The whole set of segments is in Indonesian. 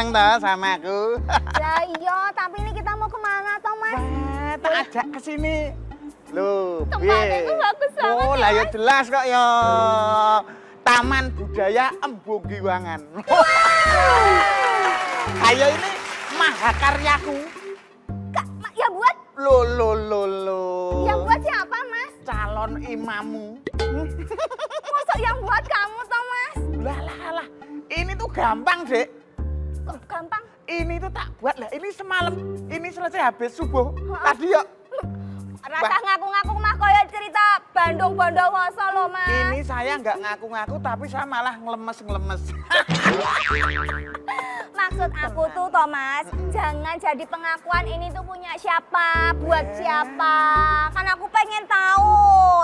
seneng toh sama aku. Lah iya, tapi ini kita mau kemana toh Mas? Tak ajak ke sini. Loh, Tempatnya itu bagus banget oh, ya, lah ya Mas. jelas kok ya. Taman Budaya Embung Giwangan. Ayo ini mahakaryaku. Ya buat, Lo. yang buat siapa Mas? Calon imamu. Masa yang buat kamu toh Mas? Lah. Ini tuh gampang, Dek. Kok gampang? Ini tuh tak buat lah. Ini semalam. Ini selesai habis subuh. Tadi ya. Rasa ngaku-ngaku mah kaya cerita Bandung Bondowoso loh Mas. Ini saya nggak ngaku-ngaku tapi saya malah ngelemes. Maksud aku tuh Thomas, jangan jadi pengakuan ini tuh punya siapa, buat siapa. Kan aku pengen tahu.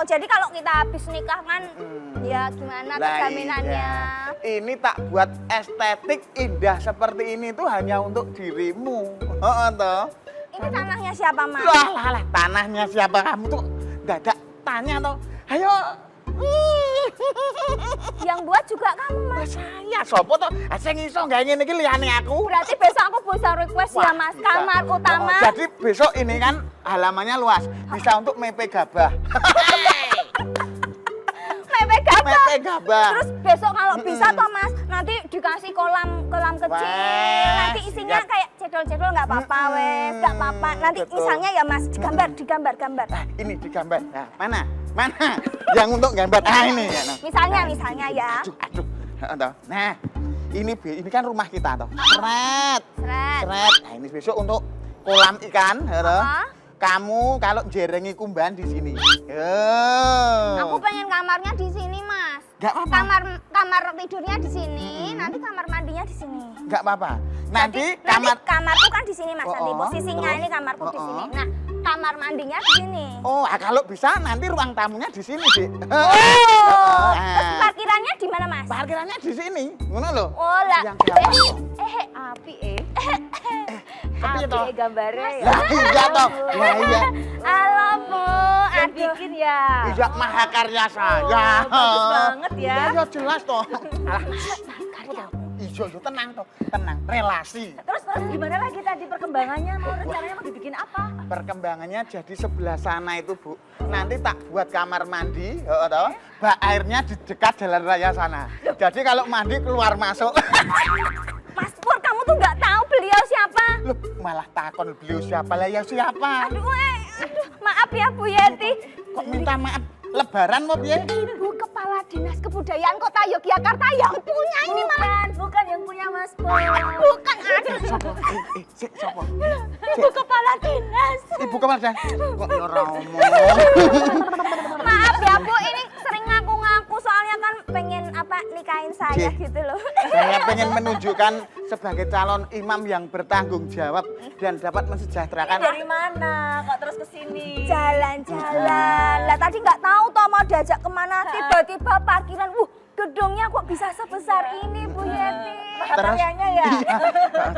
Jadi kalau kita habis nikah kan, ya gimana Lah kejaminannya? iya. Ini tak buat estetik indah seperti ini tuh hanya untuk dirimu. Heeh toh. Ini tanahnya siapa Mas? Lah, tanahnya siapa kamu tuh dadak tanya toh. Ayo. Yang buat juga kamu Mas. Saya sopo toh? Sing iso gawe ngene iki liyane aku. Berarti besok aku bisa request ya Wah, Mas, bisa. kamar utama. Oh, jadi besok ini kan halamannya luas, bisa untuk mepe gabah. Mepe gabah. Mepe gabah. Terus besok kalau bisa toh Mas, nanti dikasih kolam kecil. Wah, Nanti isinya siap. kayak cedol-cedol nggak apa-apa wes, nggak apa-apa. Nanti Betul. misalnya ya Mas, digambar. Nah, ini digambar. Nah, mana? Yang untuk gambar. Ah, ini ya. Nah. Misalnya ya. Aduh. Toh. Nah, ini kan rumah kita toh. Seret. Seret. Nah, ini besok untuk kolam ikan, ya toh. Apa? Kamu kalau jerengi kumban di sini. Aku pengen kamarnya di sini Mas. Nggak apa-apa. Kamar tidurnya di sini, nanti kamar mandinya di sini. Nggak apa-apa. Nanti Nanti kamarku kan di sini Mas. Oh, Nanti oh. posisinya Terus? ini kamarku di Oh, sini. oh. Nah, kamar mandinya di sini. Oh, kalau bisa nanti ruang tamunya di sini, Dik. Oh, Ah. terus parkirannya di mana Mas? Parkirannya di sini. Ngono lho. Oh lah, Yang gampang. api Tapi toh. gambarnya ya. Lah iya toh. Lah iya. Halo Bu, Yang aduh. bikin ya. Iya mahakarya saya. Bagus banget ya. Ya jelas toh. Alah. Iya, tenang toh. Tenang, relasi. Terus gimana lagi tadi perkembangannya? Mau rencananya mau dibikin apa? Perkembangannya jadi sebelah sana itu, Bu. Nanti tak buat kamar mandi, toh. Bak airnya di dekat jalan raya sana. Jadi kalau mandi keluar masuk. Mas Pur, kamu tuh nggak tahu beliau siapa? Loh, malah takon beliau siapa lah ya siapa? Aduh, maaf ya Bu Yeti. Kok minta maaf? Lebaran mau piye? Ibu Kepala Dinas Kebudayaan Kota Yogyakarta yang punya ini malah. Bukan yang punya Mas Pur. Bukan, aduh. Sopo? Sik sopo? Ibu Kepala Dinas. Ibu kemana? Kok ya ora omong? Maaf ya Bu, ini sering ngaku-ngaku soalnya kan pengen nikahin saya Cih. gitu loh. Saya pengen menunjukkan sebagai calon imam yang bertanggung jawab dan dapat mensejahterakan. Dari mana? Kok terus kesini? Jalan-jalan. Lah tadi nggak tahu toh mau diajak kemana, tiba-tiba parkiran. Gedungnya kok bisa sebesar ini Bu Yeti. Karyanya ya? Iya.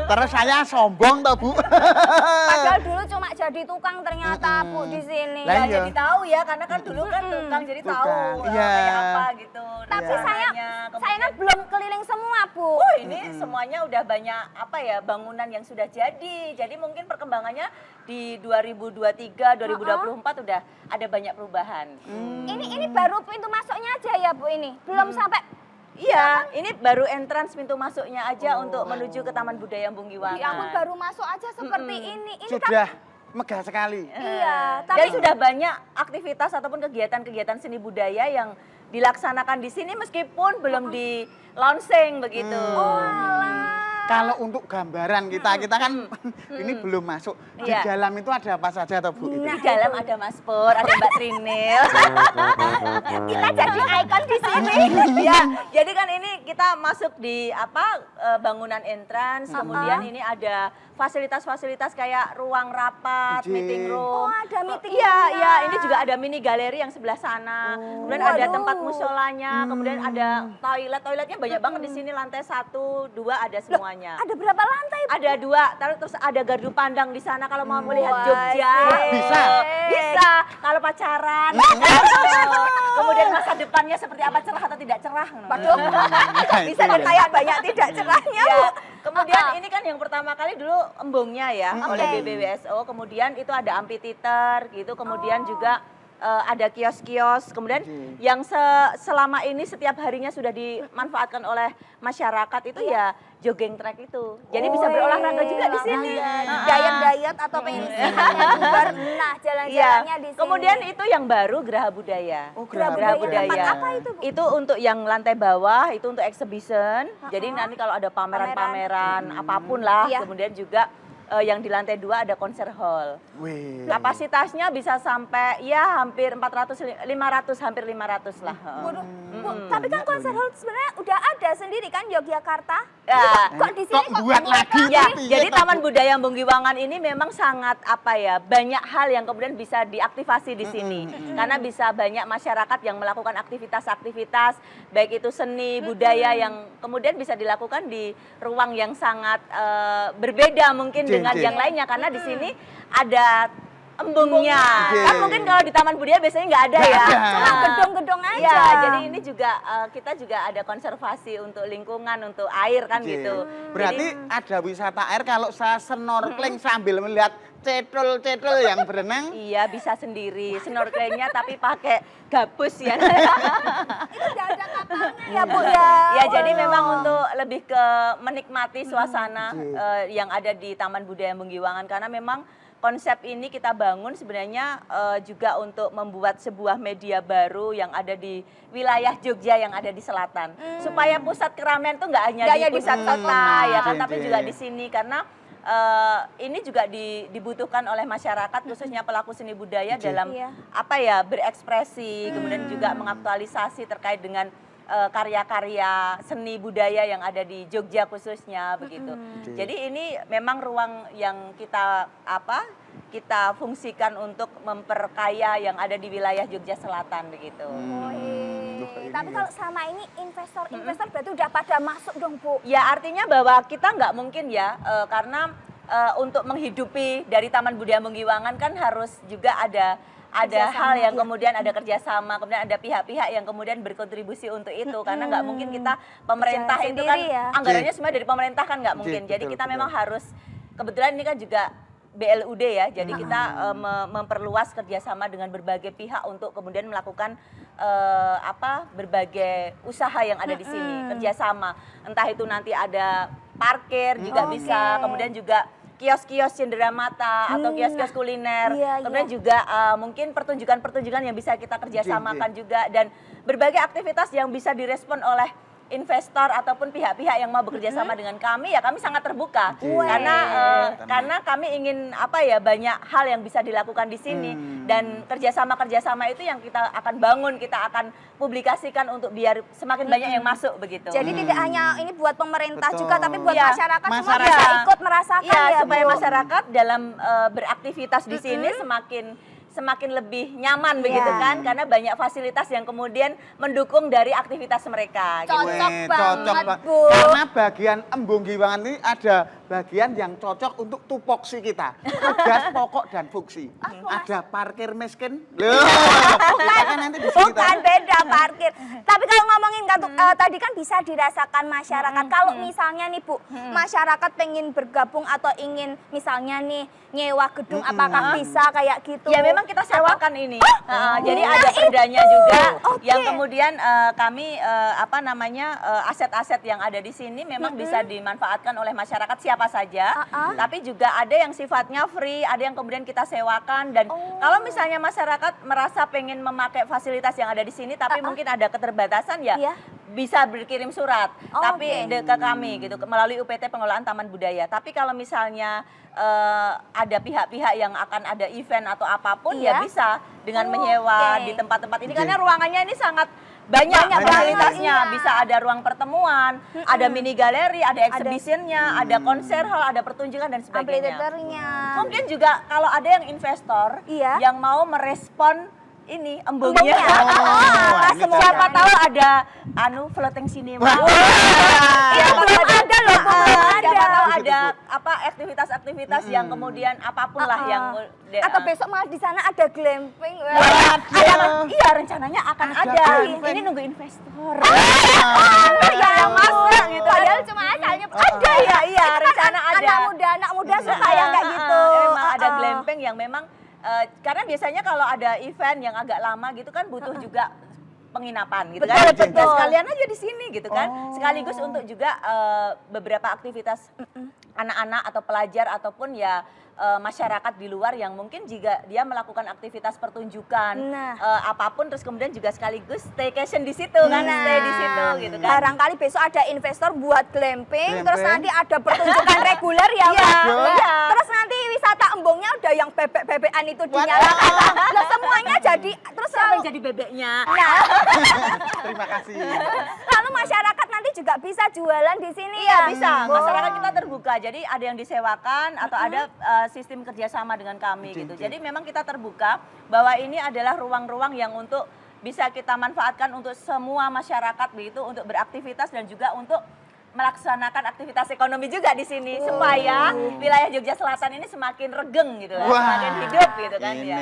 Terus saya sombong toh, Bu. Padahal dulu cuma jadi tukang ternyata Bu di sini. Lah Ya iya. jadi tahu ya, karena kan dulu kan tukang jadi tahu Tukang, lah, iya. kayak apa gitu. Tapi Iya. saya Kemudian- kan belum keliling semua Bu. Oh ini semuanya udah banyak apa ya bangunan yang sudah jadi. Jadi mungkin perkembangannya di 2023, 2024 udah ada banyak perubahan. Ini baru pintu masuknya aja ya Bu ini. Belum sampai. Iya, ini baru entrance pintu masuknya aja untuk menuju ke Taman Budaya Embung Giwangan. Ya ampun baru masuk aja seperti ini. Ini Sudah megah sekali. Iya, Dan tapi sudah banyak aktivitas ataupun kegiatan-kegiatan seni budaya yang dilaksanakan di sini meskipun belum di launching begitu. Kalau untuk gambaran kita kan ini belum masuk. Di Iya. dalam itu ada apa saja toh, Bu? Itu? Di dalam ada Mas Pur, ada Mbak Trinil. kita jadi ikon di sini. Ya, jadi kan ini kita masuk di bangunan entrance, kemudian ini ada fasilitas-fasilitas kayak ruang rapat, Iji. meeting room. Oh, ada meeting Iya, room-nya. iya, ini juga ada mini galeri yang sebelah sana. Kemudian ada Waduh. tempat musolanya, kemudian ada toiletnya banyak banget di sini, lantai 1, 2 ada semuanya. Ada berapa lantai? Bu? Ada 2, terus ada gardu pandang di sana kalau mau melihat Wah, Jogja. sih. Bisa? Bisa, kalau pacaran. Kemudian masa depannya seperti apa, cerah atau tidak cerah. Waduh. Nah, Bisa itu ya. kayak banyak tidak cerahnya Ya, Bu. Kemudian ini kan yang pertama kali dulu embungnya ya oleh BBWSO, kemudian itu ada amphitheater gitu, kemudian juga ada kios-kios, kemudian yang selama ini setiap harinya sudah dimanfaatkan oleh masyarakat itu ya jogging track itu. Jadi bisa berolahraga juga di sini. Diet-diet atau pengen sehatnya bubar, nah jalan-jalannya di sini. Kemudian itu yang baru Geraha Budaya. Oh, Geraha Budaya. Tempat apa itu, Bu? Itu untuk yang lantai bawah, itu untuk exhibition. Jadi nanti kalau ada pameran-pameran apapun lah, kemudian juga yang di lantai 2 ada konser hall. Wih. Kapasitasnya bisa sampai ya hampir 500 hampir 500 lah. Waduh, Bu, tapi kan konser hall sebenarnya udah ada sendiri kan Yogyakarta. Ya. Kok di sini kok buat lagi? Ya, Tapi jadi Taman Budaya Embung-Giwangan ini memang sangat banyak hal yang kemudian bisa diaktifasi di sini. Karena bisa banyak masyarakat yang melakukan aktivitas-aktivitas baik itu seni, budaya yang kemudian bisa dilakukan di ruang yang sangat berbeda mungkin dengan yang lainnya karena di sini ada embungnya. Kan mungkin kalau di Taman Budaya biasanya nggak ada ya. Cuma gedung-gedung aja. Ya, jadi ini juga kita juga ada konservasi untuk lingkungan, untuk air kan gitu. Berarti ada wisata air kalau saya snorkeling sambil melihat cedul-cedul yang berenang. Iya, bisa sendiri. Snorkelingnya tapi pakai gabus ya. Itu udah ada kapalnya ya, Bu ya. Ya, jadi memang untuk lebih ke menikmati suasana yang ada di Taman Budaya Embung-Giwangan karena memang konsep ini kita bangun sebenarnya juga untuk membuat sebuah media baru yang ada di wilayah Jogja yang ada di selatan. Supaya pusat keramaian tuh nggak hanya di pusat kota ya kan, tapi juga di sini karena ini juga dibutuhkan oleh masyarakat khususnya pelaku seni budaya dalam berekspresi, kemudian juga mengaktualisasi terkait dengan karya-karya seni budaya yang ada di Jogja khususnya begitu. Jadi ini memang ruang yang kita fungsikan untuk memperkaya yang ada di wilayah Jogja Selatan begitu. Tapi kalau selama ini investor berarti udah pada masuk dong, Bu. Ya artinya bahwa kita nggak mungkin ya karena untuk menghidupi dari Taman Budaya Embung-Giwangan kan harus juga ada hal yang kemudian ada kerjasama, kemudian ada pihak-pihak yang kemudian berkontribusi untuk itu karena nggak mungkin kita pemerintah itu kan anggarannya semua dari pemerintah kan nggak mungkin. Jadi kita memang harus kebetulan ini kan juga BLUD ya, jadi kita memperluas kerjasama dengan berbagai pihak untuk kemudian melakukan berbagai usaha yang ada di sini kerjasama. Entah itu nanti ada parkir juga bisa, kemudian juga kios-kios cenderamata atau kios-kios kuliner, kemudian juga mungkin pertunjukan-pertunjukan yang bisa kita kerjasamakan juga dan berbagai aktivitas yang bisa direspon oleh investor ataupun pihak-pihak yang mau bekerja sama dengan kami ya kami sangat terbuka karena kami ingin banyak hal yang bisa dilakukan di sini dan kerjasama itu yang kita akan bangun, kita akan publikasikan untuk biar semakin banyak yang masuk begitu. Jadi tidak hanya ini buat pemerintah juga tapi buat masyarakat semua bisa ikut merasakan ya supaya Bu. masyarakat dalam beraktivitas di sini semakin lebih nyaman begitu kan karena banyak fasilitas yang kemudian mendukung dari aktivitas mereka. Cocok banget, Bu. Karena bagian Embung-Giwangan ini ada bagian yang cocok untuk tupoksi kita. Tugas pokok dan fungsi. Ada parkir miskin. Loh, kita kan nanti di sini. Bukan beda parkir. Tapi kalau ngomongin tadi kan bisa dirasakan masyarakat. Kalau misalnya nih Bu, masyarakat pengen bergabung atau ingin misalnya nih nyewa gedung apakah bisa kayak gitu? Ya memang kita sewakan ini. Jadi ada perdanya juga yang kemudian kami aset-aset yang ada di sini memang bisa dimanfaatkan oleh masyarakat siapa saja. Tapi juga ada yang sifatnya free, ada yang kemudian kita sewakan dan kalau misalnya masyarakat merasa pengen memakai fasilitas yang ada di sini tapi mungkin ada keterbatasan ya bisa berkirim surat tapi ke kami gitu melalui UPT Pengelolaan Taman Budaya. Tapi kalau misalnya ada pihak-pihak yang akan ada event atau apapun ya bisa dengan menyewa di tempat-tempat ini karena ruangannya ini sangat banyak fasilitasnya. Bisa ada ruang pertemuan, ada mini galeri, ada exhibitionnya, ada konser hall, ada pertunjukan dan sebagainya. Mungkin juga kalau ada yang investor yang mau merespon ini embungnya. Siapa tahu ada floating cinema. Siapa tahu ada aktivitas-aktivitas yang kemudian apapun lah yang atau besok malah di sana ada glamping. Iya, rencananya akan ada. Ini nunggu investor. Ya masuk gitu. Padahal cuma asalnya Ada ya, iya rencana ada. Anak muda suka yang kayak gitu. Memang ada glamping yang memang karena biasanya kalau ada event yang agak lama gitu kan butuh juga penginapan gitu kan. Betul, betul. Nah, sekalian aja di sini gitu kan. Sekaligus untuk juga beberapa aktivitas anak-anak atau pelajar ataupun ya masyarakat di luar yang mungkin jika dia melakukan aktivitas pertunjukan apapun terus kemudian juga sekaligus staycation di situ kan, stay di situ gitu kan. Barangkali besok ada investor buat glamping, terus nanti ada pertunjukan reguler ya, Mbak. Iya. Terus nanti wisata embungnya udah yang bebek-bebekan itu dinyalakan. Lah semuanya jadi terus Siapa lalu yang jadi bebeknya? Terima kasih. lalu masyarakat nanti juga bisa jualan di sini Iya ya. bisa, masyarakat kita terbuka. Jadi ada yang disewakan atau ada sistem kerjasama dengan kami gitu. Jadi memang kita terbuka bahwa ini adalah ruang-ruang yang untuk bisa kita manfaatkan untuk semua masyarakat begitu untuk beraktivitas dan juga untuk melaksanakan aktivitas ekonomi juga di sini supaya wilayah Jogja Selatan ini semakin regeng gitu kan, semakin hidup gitu kan ya.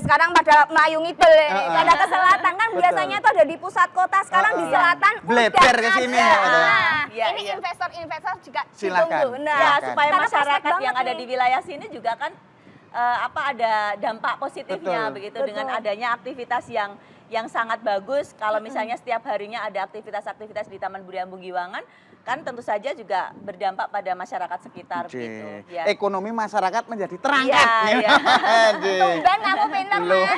Sekarang pada Melayu Ngidul ini, pada ke selatan kan biasanya tuh ada di pusat kota, sekarang di selatan Bleber ke sini ya, ada. Iya, Ini iya. investor-investor juga Silakan. ditunggu. Ya, supaya karena masyarakat prospek yang banget ada nih. di wilayah sini juga kan ada dampak positifnya Betul. begitu dengan adanya aktivitas yang sangat bagus. Kalau misalnya setiap harinya ada aktivitas-aktivitas di Taman Budaya Embung Giwangan, kan tentu saja juga berdampak pada masyarakat sekitar gitu. Ya. Ekonomi masyarakat menjadi terangkat. Iya, iya. Tumben kamu pinter, Mas.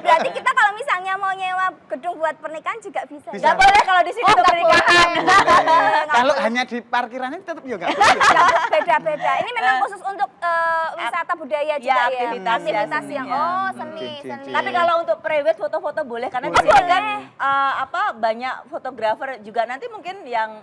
Berarti kita kalau misalnya mau nyewa gedung buat pernikahan juga bisa. Bisa. Nggak boleh kalau di sini untuk nggak pernikahan. Kalau hanya di parkirannya tetap juga. Ya, beda-beda. Ini memang khusus untuk wisata budaya juga ya. aktivitas ya, Aktivitas yang seninya. seni. Cincin. Tapi kalau untuk private foto-foto boleh karena di Boleh. sini kan banyak fotografer juga nanti mungkin yang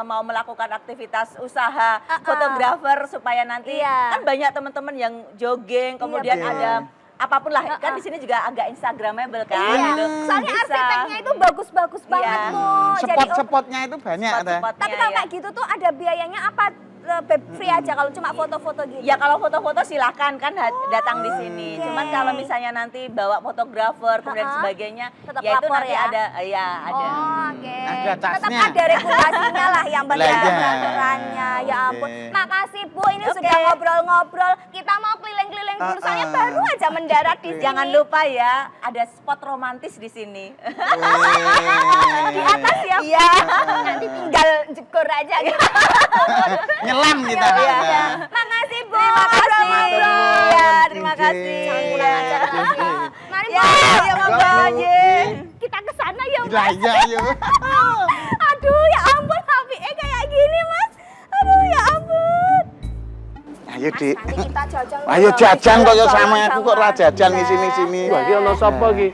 mau melakukan aktivitas usaha fotografer supaya nanti Iya. kan banyak teman-teman yang jogging kemudian betul. ada apapun lah kan di sini juga agak instagramable kan Iya. gitu. Soalnya Bisa. arsiteknya itu bagus-bagus banget Iya. tuh. Jadi Spot-spotnya itu banyak. ada. Spot-spotnya, tapi kalau ya. kayak gitu tuh ada biayanya apa? Free aja kalau cuma foto-foto gitu. Ya kalau foto-foto silakan kan datang di sini. Oke. Cuman kalau misalnya nanti bawa fotografer kemudian sebagainya, Tetap ya itu lapor nanti ya? ada, ya ada. Oh, oke. Ada Tetap tasnya. ada regulasinya lah yang penting Lah, ada iya. peraturannya. Ya Oke. ampun. Makasih Bu, ini Oke. sudah ngobrol-ngobrol. Kita mau keliling-keliling dulu soalnya baru aja mendarat di sini. Jangan lupa ya, ada spot romantis di sini. Di atas ya. Iya. Nanti tinggal jegur aja gitu. Nyelam kita. Iya. Makasih Bu. Terima kasih. Ngobrol-ngobrol. Ya, terima Oke. kasih. Pulang aja. Mari Bu. Ya, ya monggo aja. Kita ke sana ya, Lah Mas. iya yuk. Aduh, ya ampun, HP-nya kayak gini, Mas. Aduh, ya ampun. Ayo Dik. Nanti kita jajan. Ayo dulu, jajan Mas. kok ya sama Jalan-jalan. aku kok ora jajan di sini-sini. Wah, iki ono sapa iki?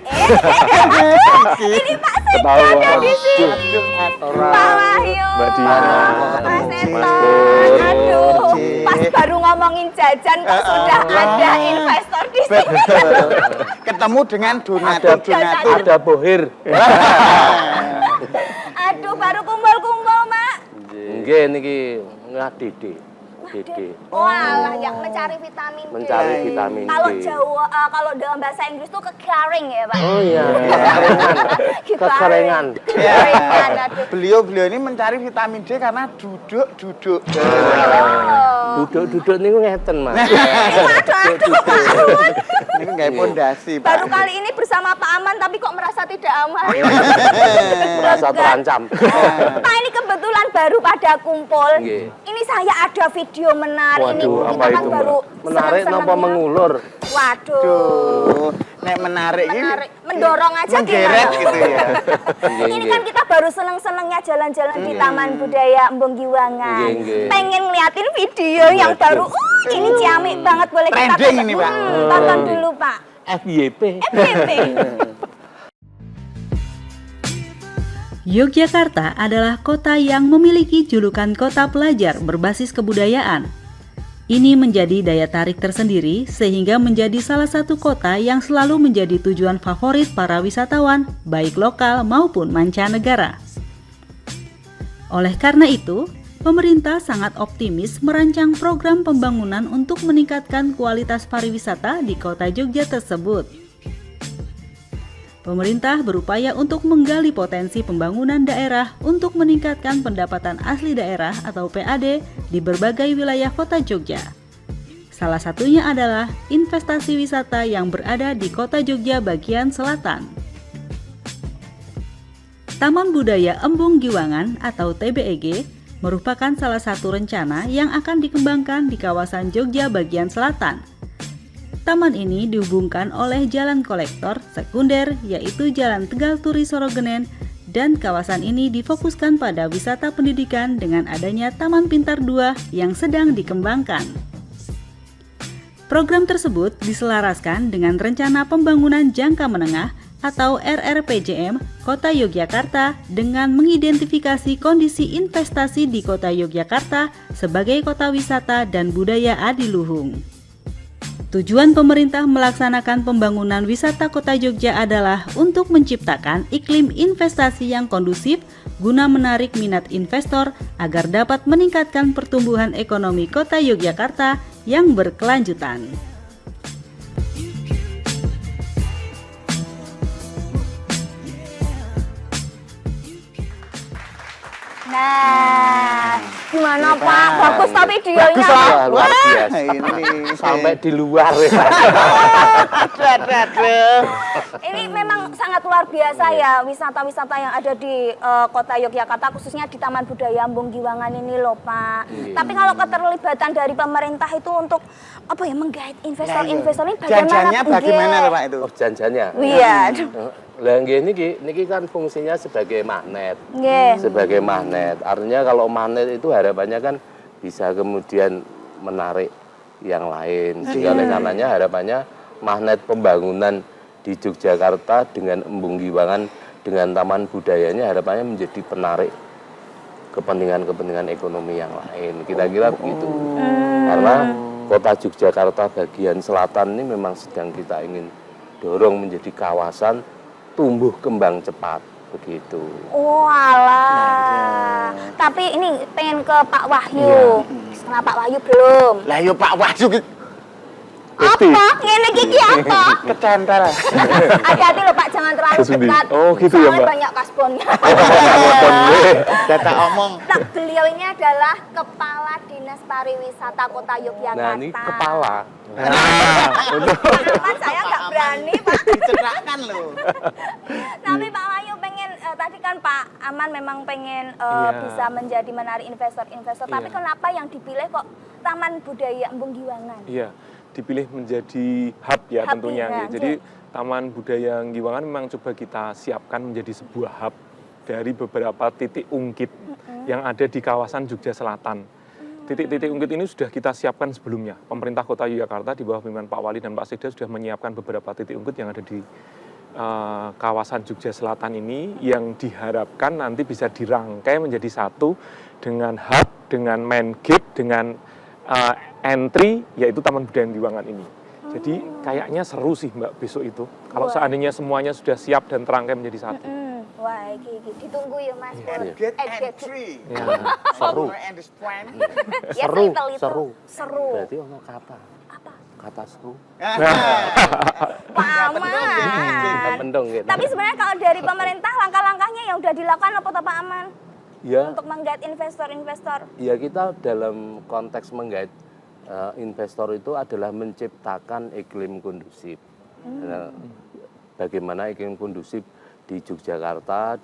Ini Pak Seto ada di sini. Ora. Pak Wahyu. Mbak Diana. Mas Mas Seto. Pur. Aduh, Cik. pas baru ngomongin jajan kok sudah ada investor di sini. Ketemu dengan donatur-donatur. Ada bohir. Aduh, baru kumpul-kumpul, Mak. Nggih niki ngadidi. Didi. Walah, yang mencari vitamin D. Mencari vitamin D. Kalau Jawa, kalau dalam bahasa Inggris tuh kekering ya, Pak. Oh iya, kekeringan. Kekeringan, aduh. Beliau ini mencari vitamin D karena duduk-duduk. Oh. Duduk-duduk niku ngeten, Mas. Aduh, Pak Aman. Ini kayak pondasi, Pak. Baru kali ini bersama Pak Aman, tapi kok merasa tidak aman. Merasa terancam. Pak, ini kebetulan baru pada kumpul. Nggih. Ini saya ada video menarik. Waduh, ini apa kita kan itu, baru Mbak? Menarik napa seneng-senengnya. mengulur? Waduh. Tuh, nek menarik ini Menarik, mendorong aja menggeret gimana? gitu ya. Nggih, Ini nggih. kan kita baru seneng-senengnya jalan-jalan di Taman Budaya Embung Giwangan. Nggih, nggih. Pengen ngeliatin video yang Waduh. baru. Ini ciamik banget, boleh kita Trending ini, Pak. tonton dulu, Pak. FYP. FYP. Yogyakarta adalah kota yang memiliki julukan kota pelajar berbasis kebudayaan. Ini menjadi daya tarik tersendiri sehingga menjadi salah satu kota yang selalu menjadi tujuan favorit para wisatawan, baik lokal maupun mancanegara. Oleh karena itu, pemerintah sangat optimis merancang program pembangunan untuk meningkatkan kualitas pariwisata di kota Jogja tersebut. Pemerintah berupaya untuk menggali potensi pembangunan daerah untuk meningkatkan pendapatan asli daerah atau PAD di berbagai wilayah kota Jogja. Salah satunya adalah investasi wisata yang berada di kota Jogja bagian selatan. Taman Budaya Embung Giwangan atau TBEG merupakan salah satu rencana yang akan dikembangkan di kawasan Jogja bagian selatan. Taman ini dihubungkan oleh jalan kolektor sekunder yaitu Jalan Tegal Turi Sorogenen, dan kawasan ini difokuskan pada wisata pendidikan dengan adanya Taman Pintar 2 yang sedang dikembangkan. Program tersebut diselaraskan dengan rencana pembangunan jangka menengah atau RRPJM Kota Yogyakarta dengan mengidentifikasi kondisi investasi di Kota Yogyakarta sebagai kota wisata dan budaya adiluhung. Tujuan pemerintah melaksanakan pembangunan wisata kota Jogja adalah untuk menciptakan iklim investasi yang kondusif guna menarik minat investor agar dapat meningkatkan pertumbuhan ekonomi kota Yogyakarta yang berkelanjutan. Nah, gimana Pak? Bagus tapi videonya. Bagus, Pak. Wah, luar biasa. Ini Sampai di luar ya. Ini memang sangat luar biasa ya wisata-wisata yang ada di kota Yogyakarta, khususnya di Taman Budaya Embung Giwangan ini loh Pak. Tapi kalau keterlibatan dari pemerintah itu untuk apa ya menggait investor-investor ini bagaimana? Janjannya bagaimana loh Pak itu? Oh, janjannya. Iya. Lah niki kan fungsinya sebagai magnet. Nggih. Sebagai magnet. Artinya kalau magnet itu harapannya kan bisa kemudian menarik yang lain. Sehingga oleh karenanya harapannya magnet pembangunan di Yogyakarta dengan Embung Giwangan dengan taman budayanya harapannya menjadi penarik kepentingan-kepentingan ekonomi yang lain. Kira-kira begitu. Karena kota Yogyakarta bagian selatan ini memang sedang kita ingin dorong menjadi kawasan tumbuh kembang cepat begitu. Walah. Tapi ini pengen ke Pak Wahyu. Setelah Pak Wahyu belum. Lah yo Pak Wahyu ki Apa? Ngene iki apa? kecantol. Hati-hati loh Pak, jangan terlalu dekat. Oh, gitu ya, Soalnya Mbak? banyak kasbonnya. Data omong. Nah, beliau ini adalah Kepala Dinas Pariwisata Kota Yogyakarta. Nah, ini kepala. Aman, saya nggak berani Pak. Dicetakkan loh. Tapi Pak Wahyu pengen, tadi kan Pak Aman memang pengen bisa menjadi menarik investor-investor. Tapi kenapa yang dipilih kok Taman Budaya Embung Giwangan? Iya, dipilih menjadi hub ya Hub, tentunya. ya. Jadi Taman Budaya Giwangan memang coba kita siapkan menjadi sebuah hub dari beberapa titik ungkit yang ada di kawasan Jogja Selatan. Titik-titik ungkit ini sudah kita siapkan sebelumnya. Pemerintah Kota Yogyakarta di bawah pimpinan Pak Wali dan Pak Sekda sudah menyiapkan beberapa titik ungkit yang ada di kawasan Jogja Selatan ini yang diharapkan nanti bisa dirangkai menjadi satu dengan hub, dengan main gate, dengan entry yaitu Taman Budaya Giwangan ini. Jadi kayaknya seru sih Mbak besok itu. Kalau seandainya semuanya sudah siap dan terangkai menjadi satu. Wah, iki ditunggu ya Mas Pur. Get Get. entry. Ya. Seru. And this point. Ya, Seru, title itu. seru. Seru. Berarti ono kata. Apa? Kata seru. Pak Kita Aman. mendong gitu. Tapi sebenarnya kalau dari pemerintah langkah-langkahnya yang udah dilakukan apa toh Pak Aman? Ya, Untuk menggait investor-investor. ya kita dalam konteks menggait investor itu adalah menciptakan iklim kondusif. Nah, bagaimana iklim kondusif di Yogyakarta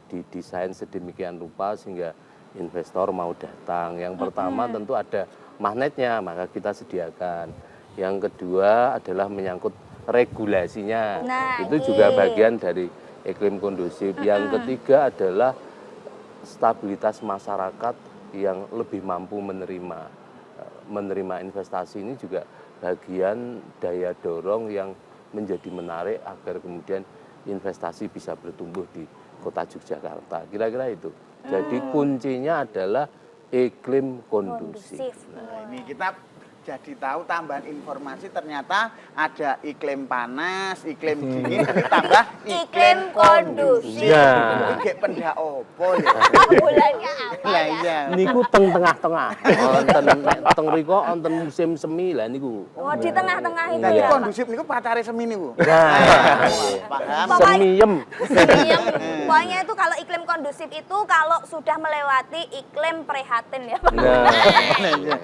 didesain sedemikian rupa sehingga investor mau datang. Yang pertama tentu ada magnetnya, maka kita sediakan. Yang kedua adalah menyangkut regulasinya. Nah, Itu juga bagian dari iklim kondusif. Yang ketiga adalah stabilitas masyarakat yang lebih mampu menerima investasi. Ini juga bagian daya dorong yang menjadi menarik agar kemudian investasi bisa bertumbuh di kota Yogyakarta. Kira-kira itu. Jadi kuncinya adalah iklim kondusif. Nah, ini kita jadi tahu tambahan informasi ternyata ada iklim panas, iklim dingin, ditambah iklim kondusif. Ya. Iki pendak opo ya? Bulannya apa Lah ya? iya. Niku tengah-tengah. Wonten nek teng mriku wonten musim semi lah niku. Oh, di tengah-tengah itu Jadi ya, Pak? kondusif niku pacare semi niku. Nah, Paham? semiem. Iya, pokoknya itu kalau iklim kondusif itu kalau sudah melewati iklim prihatin ya Pak. Nah, Iya.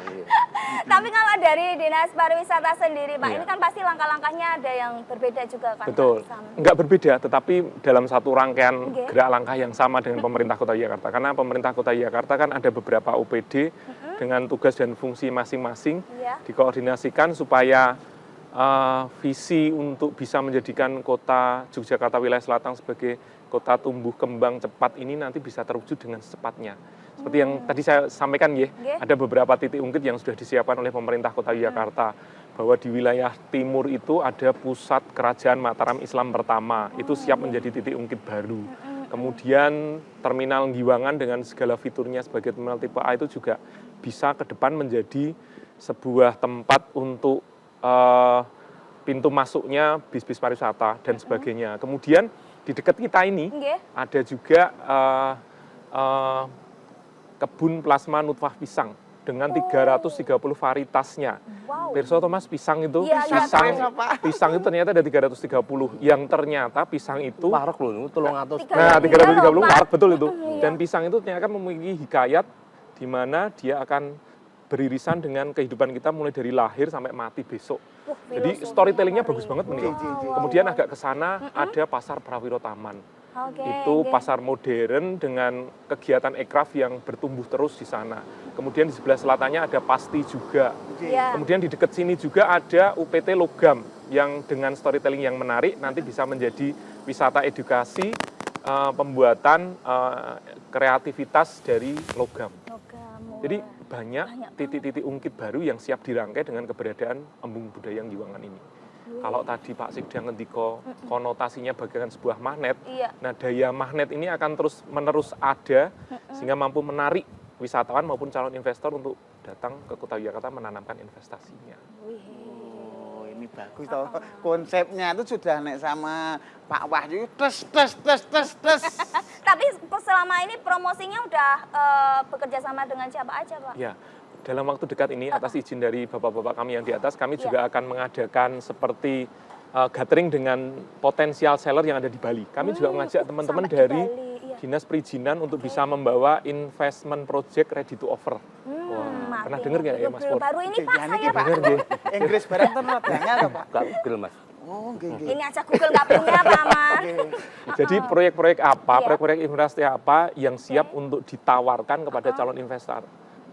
Tapi kalau dari Dinas Pariwisata sendiri Pak, Iya. ini kan pasti langkah-langkahnya ada yang berbeda juga kan? Pak? Betul. Sama. Enggak berbeda, tetapi dalam satu rangkaian Oke. gerak langkah yang sama dengan pemerintah Kota Yogyakarta. Karena pemerintah Kota Yogyakarta kan ada beberapa OPD dengan tugas dan fungsi masing-masing Iya. dikoordinasikan supaya visi untuk bisa menjadikan kota Yogyakarta wilayah selatan sebagai kota tumbuh kembang cepat ini nanti bisa terwujud dengan secepatnya. Seperti yang tadi saya sampaikan ya, ada beberapa titik ungkit yang sudah disiapkan oleh pemerintah Kota Yogyakarta. Bahwa di wilayah timur itu ada pusat kerajaan Mataram Islam pertama, itu siap menjadi titik ungkit baru. Kemudian terminal Giwangan dengan segala fiturnya sebagai terminal tipe A itu juga bisa ke depan menjadi sebuah tempat untuk pintu masuknya bis-bis pariwisata dan sebagainya. Kemudian di dekat kita ini Nggih. ada juga kebun plasma nutfah pisang dengan 330 varietasnya. Wow. Pirsa Thomas pisang itu, Iya, iya, pisang itu ternyata ada 330. Yang ternyata pisang itu parek lho niku 300. nah 330 Pak. parek betul itu. Iya. Dan pisang itu ternyata memiliki hikayat di mana dia akan beririsan dengan kehidupan kita mulai dari lahir sampai mati besok. Jadi storytellingnya bagus banget nih. Kemudian agak ke sana ada pasar Prawiro Taman. Oke, Itu oke. pasar modern dengan kegiatan ekraf yang bertumbuh terus di sana. Kemudian di sebelah selatannya ada Pasti juga. Iya. Kemudian di dekat sini juga ada UPT Logam yang dengan storytelling yang menarik nanti bisa menjadi wisata edukasi pembuatan kreativitas dari logam. Logam. Jadi banyak titik-titik ungkit baru yang siap dirangkai dengan keberadaan Embung Budaya Giwangan ini. Kalau tadi Pak Sikda ngendiko konotasinya bagaikan sebuah magnet, Iya. nah daya magnet ini akan terus menerus ada sehingga mampu menarik wisatawan maupun calon investor untuk datang ke Kota Yogyakarta menanamkan investasinya. Oh, ini bagus toh. Konsepnya itu sudah nek sama Pak Wahyu tes. Tapi selama ini promosinya udah bekerja sama dengan siapa aja Pak? Ya, dalam waktu dekat ini atas izin dari bapak-bapak kami yang di atas, kami juga akan mengadakan seperti gathering dengan potensial seller yang ada di Bali. Kami juga mengajak teman-teman sampai di dari Bali, iya. Dinas Perizinan untuk bisa membawa investment project ready to offer. Wah, pernah dengar nggak ya Mas Pur? Baru ini Pak Jangan saya iki, Pak. Pak. Inggris barang tuh nadanya toh, Pak. Gak Google Mas. Oh, nggih nggih. Ini aja Google nggak punya Pak Amar. Jadi proyek-proyek apa, Iya. proyek-proyek investasi apa yang siap untuk ditawarkan kepada calon investor.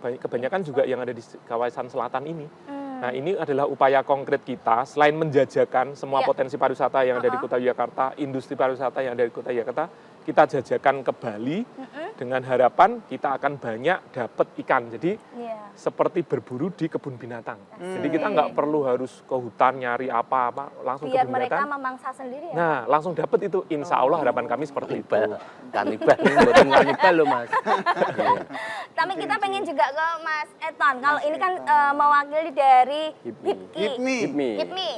Kebanyakan juga yang ada di kawasan selatan ini. Nah, ini adalah upaya konkret kita selain menjajakan semua Iya. potensi pariwisata yang ada di Kota Yogyakarta, industri pariwisata yang ada di Kota Yogyakarta, kita jajakan ke Bali dengan harapan kita akan banyak dapat ikan. Jadi Iya. seperti berburu di kebun binatang. Jadi kita nggak perlu harus ke hutan nyari apa-apa, langsung Biar ke mereka binatang. memangsa sendiri ya. Nah, langsung dapat itu. Insya Allah harapan kami seperti itu. Kanibal ini mboten kanibal lho Mas. Iya. Tapi kita pengen juga ke Mas Eton. Kalau ini kan mewakili dari HIPMI. Hipmi. HIPMI,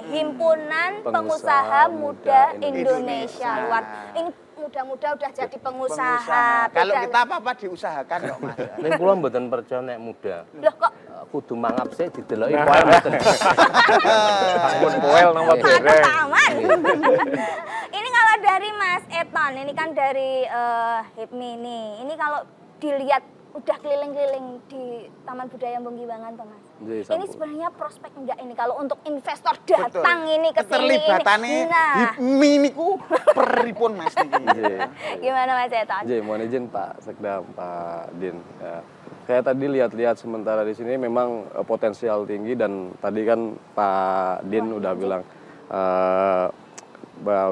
Himpunan Pengusaha Pengusaha Muda Muda Indonesia. Luar. Ini muda-muda udah jadi pengusaha. Kalau Beda- kita apa-apa diusahakan kok, Mas. Ning kula mboten percaya nek muda. Loh kok Kudu mangap sih dideloki Nah. poe mboten. Pun poel nama Pak dereng. Taman. Ini kalau dari Mas Eton, ini kan dari HIPMI ini. Ini kalau dilihat udah keliling-keliling di Taman Budaya Embung Giwangan toh Mas. Nggih, Ini sampun. sebenarnya prospek enggak ini kalau untuk investor datang ini ke sini Keterlibatane ini. Nah, Hipmi niku pripun Mas niki? Nggih. gimana Mas Eton? Jadi mohon izin Pak Sekda, Pak Din. Ya. Saya tadi lihat-lihat sementara di sini memang potensial tinggi dan tadi kan Pak Din udah bilang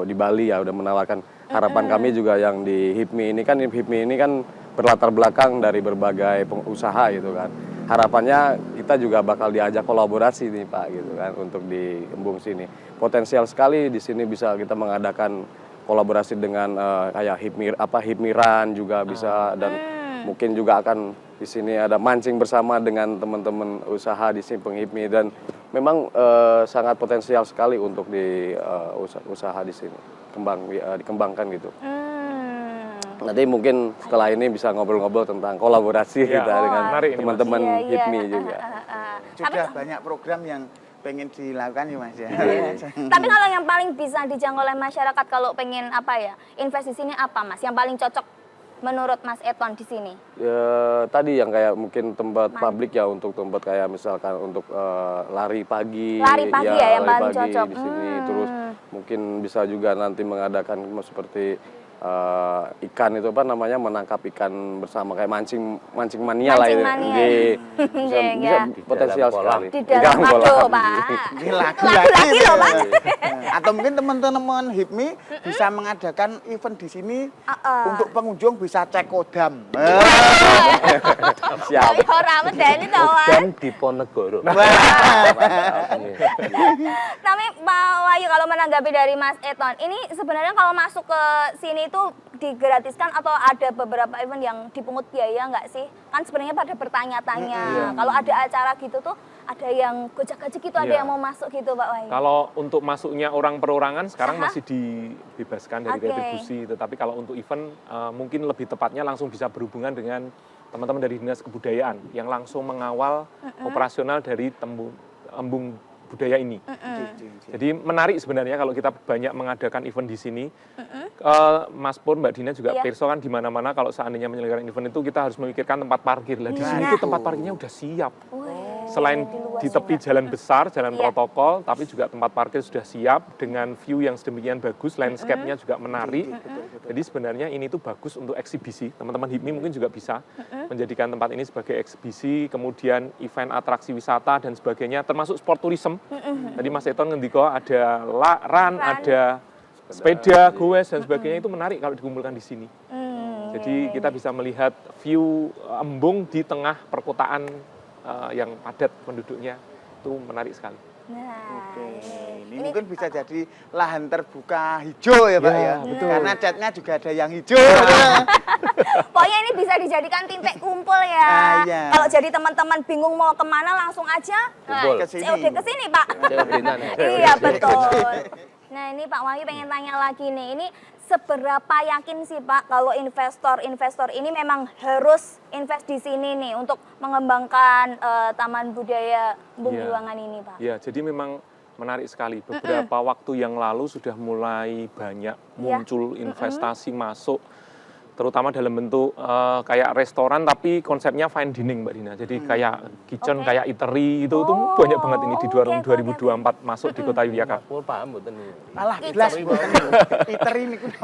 di Bali ya udah menawarkan harapan kami juga yang di HIPMI ini kan berlatar belakang dari berbagai pengusaha gitu kan. Harapannya kita juga bakal diajak kolaborasi nih Pak gitu kan untuk di Embung sini. Potensial sekali di sini bisa kita mengadakan kolaborasi dengan kayak HIPMIRAN juga bisa dan mungkin juga akan Di sini ada mancing bersama dengan teman-teman usaha di sini penghipmi dan memang sangat potensial sekali untuk di usaha di sini dikembangkan gitu. Nanti mungkin setelah ini bisa ngobrol-ngobrol tentang kolaborasi Iya. kita dengan menarik ini, Mas. teman-teman Iya, iya. HIPMI juga. Sudah banyak program yang pengen dilakukan ya Mas ya. Tapi kalau yang paling bisa dijangkau oleh masyarakat kalau pengen apa ya, invest di sini apa Mas? Yang paling cocok menurut Mas Eton di sini? Ya, tadi yang kayak mungkin tempat publik ya, untuk tempat kayak misalkan untuk lari pagi. Lari pagi ya yang lari paling pagi cocok. di sini. Terus mungkin bisa juga nanti mengadakan seperti ikan itu apa namanya, menangkap ikan bersama kayak mancing mania lah Mancing itu. mania. Bisa, Iya, bisa iya. potensial Di dalam kolam. sekali. Di dalam kolam. waduh Pak. Ini Laki-laki loh Pak. Atau mungkin teman-teman HIPMI bisa mengadakan event di sini untuk pengunjung bisa cek kodam. Siap. Ya ora medeni to Mas. Dan Diponegoro. Tapi Pak Wahyu kalau menanggapi dari Mas Eton, ini sebenarnya kalau masuk ke sini itu digratiskan atau ada beberapa event yang dipungut biaya nggak sih? Kan sebenarnya pada bertanya-tanya. Kalau ada acara gitu tuh ada yang gojek-gojek gitu, ada Iya. yang mau masuk gitu Pak Wahyu. Kalau untuk masuknya orang perorangan sekarang masih dibebaskan dari Oke. retribusi, tetapi kalau untuk event mungkin lebih tepatnya langsung bisa berhubungan dengan teman-teman dari Dinas Kebudayaan yang langsung mengawal operasional dari embung budaya ini. Jadi menarik sebenarnya kalau kita banyak mengadakan event di sini. Mas Pur, Mbak Dina juga Iya. pirsa kan di mana-mana kalau seandainya menyelenggarakan event itu kita harus memikirkan tempat parkir. Lah di sini tuh tempat parkirnya udah siap. Selain di tepi jalan besar, jalan protokol, tapi juga tempat parkir sudah siap dengan view yang sedemikian bagus, landscape-nya juga menarik. Jadi sebenarnya ini tuh bagus untuk eksibisi. Teman-teman HIPMI mungkin juga bisa menjadikan tempat ini sebagai eksibisi, kemudian event atraksi wisata dan sebagainya, termasuk sport tourism. Tadi Mas Eton ngendiko ada run, ada sepeda, goes dan sebagainya, itu menarik kalau dikumpulkan di sini. Jadi kita bisa melihat view embung di tengah perkotaan yang padat penduduknya, itu menarik sekali. Nah, Ini mungkin bisa jadi lahan terbuka hijau ya Pak Ya, ya. betul. Karena catnya juga ada yang hijau. pokoknya ini bisa dijadikan titik kumpul ya. Iya. Kalau jadi teman-teman bingung mau kemana langsung aja Kumpul. COD ke sini Pak. Dinan ya. Iya betul. Nah ini Pak Wahyu pengen tanya lagi nih, ini seberapa yakin sih Pak kalau investor ini memang harus invest di sini nih untuk mengembangkan Taman Budaya Embung Iya. Giwangan ini Pak? Ya, jadi memang menarik sekali. Beberapa waktu yang lalu sudah mulai banyak muncul investasi masuk, terutama dalam bentuk kayak restoran tapi konsepnya fine dining Mbak Dina. Jadi kayak kitchen, kayak eatery itu tuh banyak banget ini di 2024 masuk di Kota Yogyakarta. Pur paham mboten niku. Alah belas iter ini kudu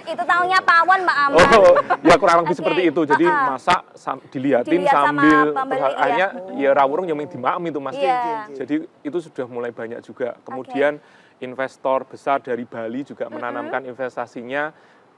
Itu tahunya pawon Pak Aman. Oh, ya kurang lebih Oke. seperti itu. Jadi masak dilihatin Dilihat sama sambil pembeli, terus akhirnya ya rawurung yang dimaam itu Mas. Iya. Jadi itu sudah mulai banyak juga. Kemudian investor besar dari Bali juga menanamkan investasinya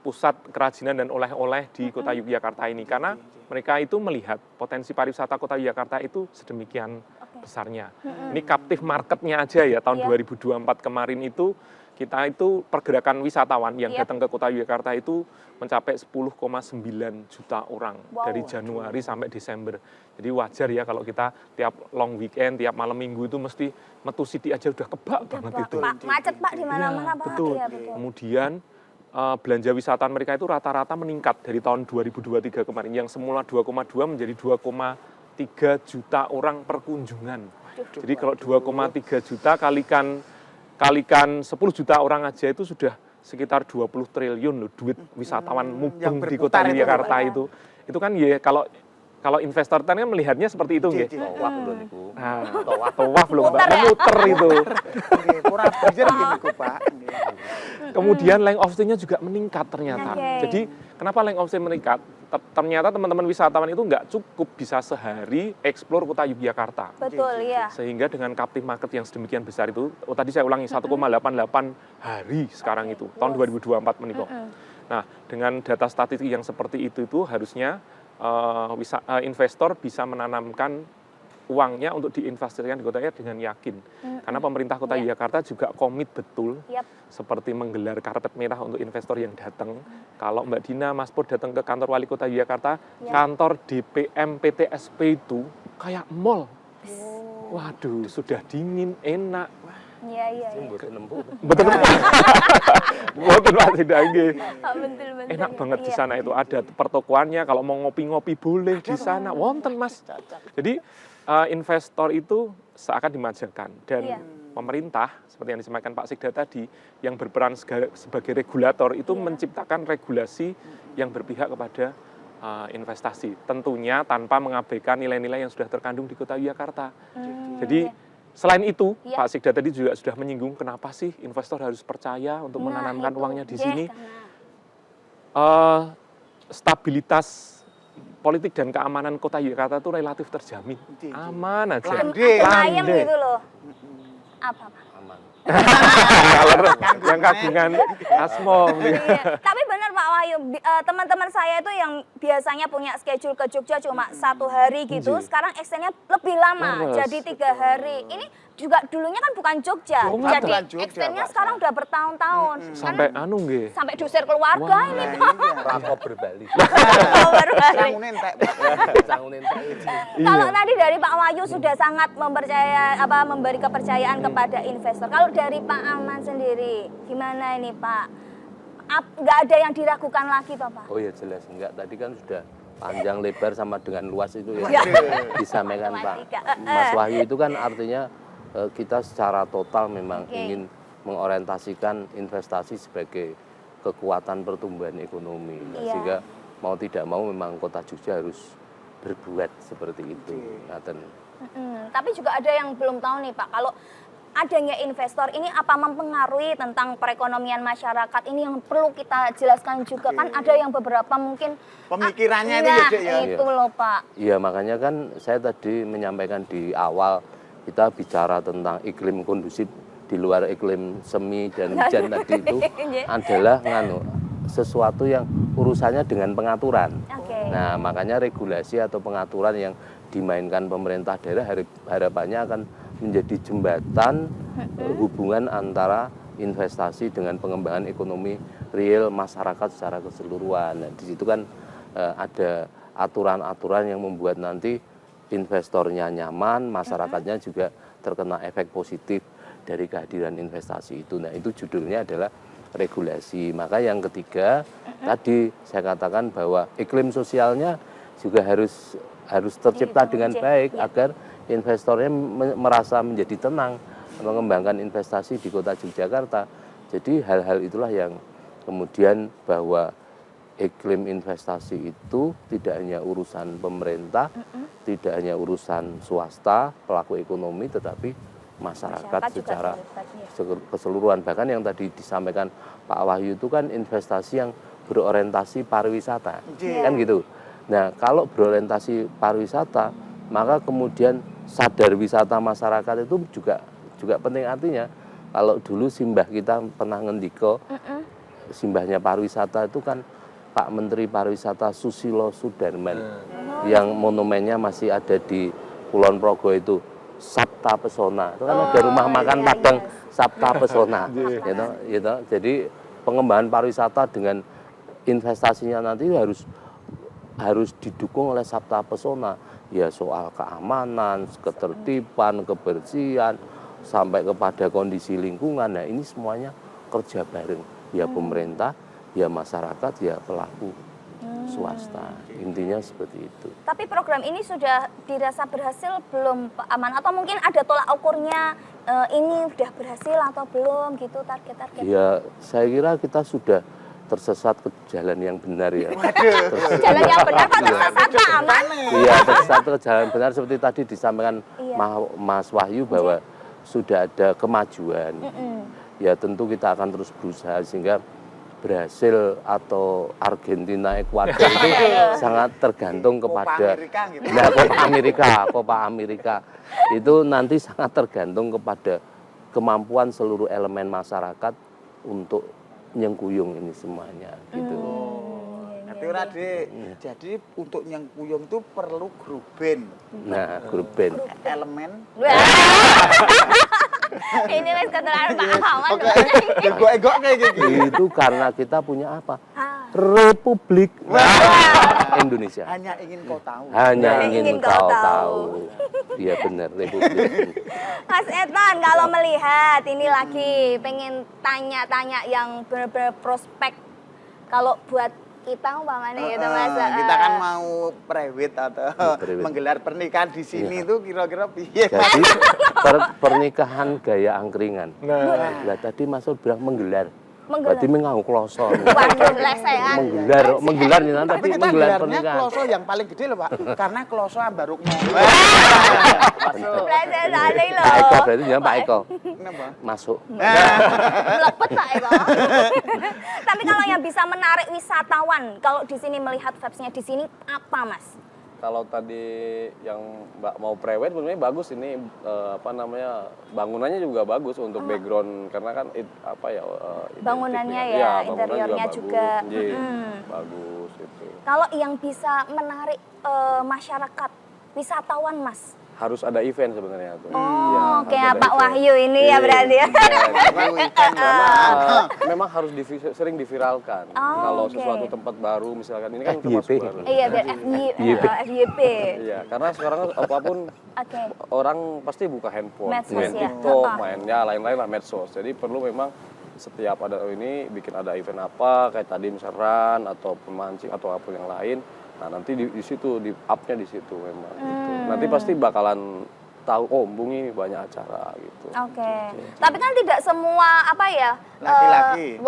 pusat kerajinan dan oleh-oleh di Kota Yogyakarta ini, karena mereka itu melihat potensi pariwisata Kota Yogyakarta itu sedemikian besarnya. Ini captive marketnya aja ya tahun 2024 kemarin itu kita itu pergerakan wisatawan yang datang ke Kota Yogyakarta itu mencapai 10,9 juta orang dari Januari sampai Desember. Jadi wajar ya kalau kita tiap long weekend, tiap malam minggu itu mesti Metu City aja udah kebak banget itu. Pak, macet Pak di mana-mana Pak. Betul. Iya, betul. Kemudian belanja wisata mereka itu rata-rata meningkat dari tahun 2023 kemarin, yang semula 2,2 menjadi 2,3 juta orang per kunjungan. Jadi kalau 2,3 juta kalikan 10 juta orang aja itu sudah sekitar 20 triliun loh duit wisatawan mubeng di Kota berputar itu, Yogyakarta Pak. itu kan ya kalau investor kan melihatnya seperti itu nggih. Tawaf lho niku. Nah, tawaf lho Mbak, Muter ya? muter itu. Nggih, ora bijer niku Pak. Nggih. Kemudian length of stay-nya juga meningkat ternyata. Oke. Jadi kenapa length of stay meningkat? Ternyata teman-teman wisatawan itu nggak cukup bisa sehari eksplor Kota Yogyakarta. Betul ya. Sehingga dengan captive market yang sedemikian besar itu, tadi saya ulangi 1,88 hari sekarang itu, tahun 2024 menikah. Nah, dengan data statistik yang seperti itu harusnya investor bisa menanamkan uangnya untuk diinvestasikan di kota dengan yakin. Karena pemerintah kota Yogyakarta juga komit betul, seperti menggelar karpet merah untuk investor yang datang. Kalau Mbak Dina, Mas Pur datang ke kantor Wali Kota Yogyakarta, kantor DPM PTSP itu kayak mall. Waduh, sudah dingin, enak. Iya. Betul. Betul masih dangge. Betul. Enak banget di sana itu, ada pertokoannya, kalau mau ngopi-ngopi boleh di sana. Wonten Mas. Jadi investor itu seakan dimanjakan, dan pemerintah seperti yang disampaikan Pak Sikda tadi yang berperan sebagai regulator itu menciptakan regulasi yang berpihak kepada investasi, tentunya tanpa mengabaikan nilai-nilai yang sudah terkandung di Kota Yogyakarta. Jadi selain itu, Pak Sikda tadi juga sudah menyinggung kenapa sih investor harus percaya untuk menanamkan uangnya di sini. Stabilitas politik dan keamanan Kota Yogyakarta itu relatif terjamin. Aman aja. Ayam gitu loh. Apa? Aman. Yang kagungan Asmo. Tapi benar Pak Wahyu, teman-teman saya itu yang biasanya punya schedule ke Jogja cuma 1 hari gitu, sekarang extendnya lebih lama, jadi 3 hari. Ini juga dulunya kan bukan Jogja, jadi extendnya sekarang udah bertahun-tahun. Sampai anu nggih. Sampai diusir keluarga ini Pak. Rako berbalik. Sangunin tek. Sangunin tek. Kalau tadi dari Pak Wahyu sudah sangat memberi kepercayaan kepada investor. Kalau dari Pak Aman sendiri, gimana ini Pak? Nggak ada yang diragukan lagi toh Pak? Oh ya jelas enggak. Tadi kan sudah panjang lebar sama dengan luas itu ya disampaikan Pak Mas Wahyu. Itu kan artinya kita secara total memang ingin mengorientasikan investasi sebagai kekuatan pertumbuhan ekonomi. Sehingga mau tidak mau memang Kota Jogja harus berbuat seperti itu. Tapi juga ada yang belum tahu nih Pak, kalau adanya investor ini apa mempengaruhi tentang perekonomian masyarakat, ini yang perlu kita jelaskan juga. Kan ada yang beberapa mungkin pemikirannya itu ya Dek ya. Itu loh Pak. Iya, makanya kan saya tadi menyampaikan di awal kita bicara tentang iklim kondusif di luar iklim semi dan hujan tadi itu adalah sesuatu yang urusannya dengan pengaturan. Nah, makanya regulasi atau pengaturan yang dimainkan pemerintah daerah harapannya akan menjadi jembatan hubungan antara investasi dengan pengembangan ekonomi real masyarakat secara keseluruhan. Nah, di situ kan ada aturan-aturan yang membuat nanti investornya nyaman, masyarakatnya juga terkena efek positif dari kehadiran investasi itu. Nah, itu judulnya adalah regulasi. Maka yang ketiga tadi saya katakan bahwa iklim sosialnya juga harus tercipta dengan baik agar investornya merasa menjadi tenang mengembangkan investasi di Kota Yogyakarta. Jadi hal-hal itulah yang kemudian bahwa iklim investasi itu tidak hanya urusan pemerintah, tidak hanya urusan swasta, pelaku ekonomi, tetapi masyarakat secara keseluruhan. Bahkan yang tadi disampaikan Pak Wahyu itu kan investasi yang berorientasi pariwisata, kan gitu. Nah, kalau berorientasi pariwisata, maka kemudian sadar wisata masyarakat itu juga penting. Artinya kalau dulu simbah kita pernah ngendiko, simbahnya pariwisata itu kan Pak Menteri Pariwisata Susilo Sudarman, yang monumennya masih ada di Kulon Progo itu, Sabta Pesona. Itu kan ada rumah makan Padang Sabta Pesona. Gitu. Jadi pengembangan pariwisata dengan investasinya nanti harus didukung oleh Sabta Pesona. Ya soal keamanan, ketertiban, kebersihan, sampai kepada kondisi lingkungan. Nah, ini semuanya kerja bareng. Ya pemerintah, ya masyarakat, ya pelaku swasta. Intinya seperti itu. Tapi program ini sudah dirasa berhasil belum Pak Aman? Atau mungkin ada tolak ukurnya, ini sudah berhasil atau belum gitu target-target? Ya saya kira kita sudah tersesat ke jalan yang benar ya. Jalan yang benar Pak, tersesat Pak Aman? Iya, tersesat ke jalan benar seperti tadi disampaikan Mas Wahyu bahwa sudah ada kemajuan. Ya tentu kita akan terus berusaha sehingga Brasil atau Argentina, Ekuador itu sangat tergantung kepada Copa Amerika itu nanti sangat tergantung kepada kemampuan seluruh elemen masyarakat untuk nyengkuyung ini semuanya gitu. Ora, Dik. Jadi untuk yang puyung itu perlu grup band. Nah, grup band. Elemen. Ini wis ketularan pengalaman. Oke. Egok-egok kayak gitu. Itu karena kita punya apa? Ah. Republik Indonesia. Hanya ingin kau tahu. Hanya Ingin ingin kau kau tahu. tahu. Iya benar, Republik. Mas Etan, kalau melihat ini lagi pengen tanya-tanya yang benar-benar prospek. Kalau buat kita umpamanya gitu Mas. Kita kan mau private atau Private. menggelar pernikahan di sini Iya. tuh kira-kira piye? Jadi pernikahan gaya angkringan. Nah, Lah tadi Mas Ul bilang menggelar. Menggelar. Berarti mengaku kloso. Waduh, lesehan. Menggelar nih nanti Tapi kita menggelar gelarnya pernikahan. kloso yang paling gede loh Pak, karena kloso Ambarukmo. Lesehan ini loh. Pak Eko berarti jangan Pak Eko. Kenapa? Masuk. Melepet Pak Eko. Tapi kalau yang bisa menarik wisatawan, kalau di sini melihat vibes-nya di sini apa Mas? Kalau tadi yang Mbak mau prewed sebenarnya bagus ini apa namanya bangunannya juga bagus untuk background karena kan identiknya. Bangunannya ya, Iya, bangunan interiornya juga. bagus. Iya, Mm-mm. bagus itu. Kalau yang bisa menarik masyarakat, wisatawan Mas? Harus ada event sebenarnya tuh. Oh, Iya, harus kayak ada Pak event. Wahyu ini ya Iya, berarti ya. memang harus sering diviralkan. Oh, Kalau oke. sesuatu tempat baru misalkan ini kan FYP. termasuk baru. Iya, biar FYP. Iya, karena sekarang apapun Oke. orang pasti buka handphone, Medsos main ya. TikTok, Oh. mainnya lain-lain lah medsos. Jadi perlu memang setiap ada ini bikin ada event apa kayak tadi misalkan atau pemancing atau apa yang lain. Nah nanti di situ di up-nya di situ memang. Gitu. Nanti pasti bakalan tahu oh Embung ini banyak acara gitu. Oke. Tapi kan tidak semua apa ya? Laki-laki.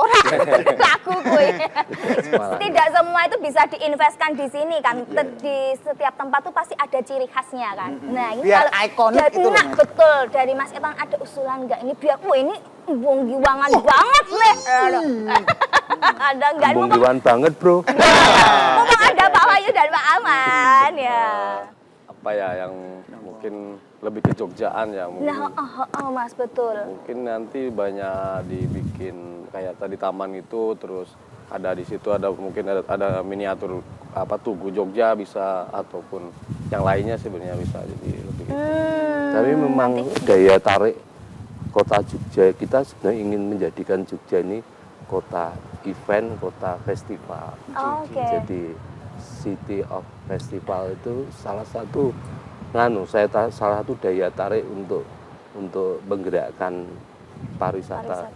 Laku gue. Tidak semua itu bisa diinvestkan di sini kan. Di setiap tempat tuh pasti ada ciri khasnya kan. Nah, ini Biar kalau ikonik dari, gitu loh, nah, Mas. betul. Dari Mas Etan ada usulan enggak ini biar ini Embung Giwangan banget, Le. Ada enggak Embung Giwan banget, Bro. Mumpung ada Pak Wahyu dan Pak Aman ya. Apa ya yang mungkin lebih ke Jogjaan ya mungkin. Nah, Mas betul. Mungkin nanti banyak dibikin kayak tadi taman itu terus ada di situ ada mungkin ada miniatur apa Tugu Jogja bisa ataupun yang lainnya sebenarnya bisa jadi lebih gitu. Tapi memang daya tarik kota Jogja kita sebenarnya ingin menjadikan Jogja ini kota event, kota festival. Oke. Jadi City of Festival itu salah satu salah satu daya tarik untuk menggerakkan pariwisata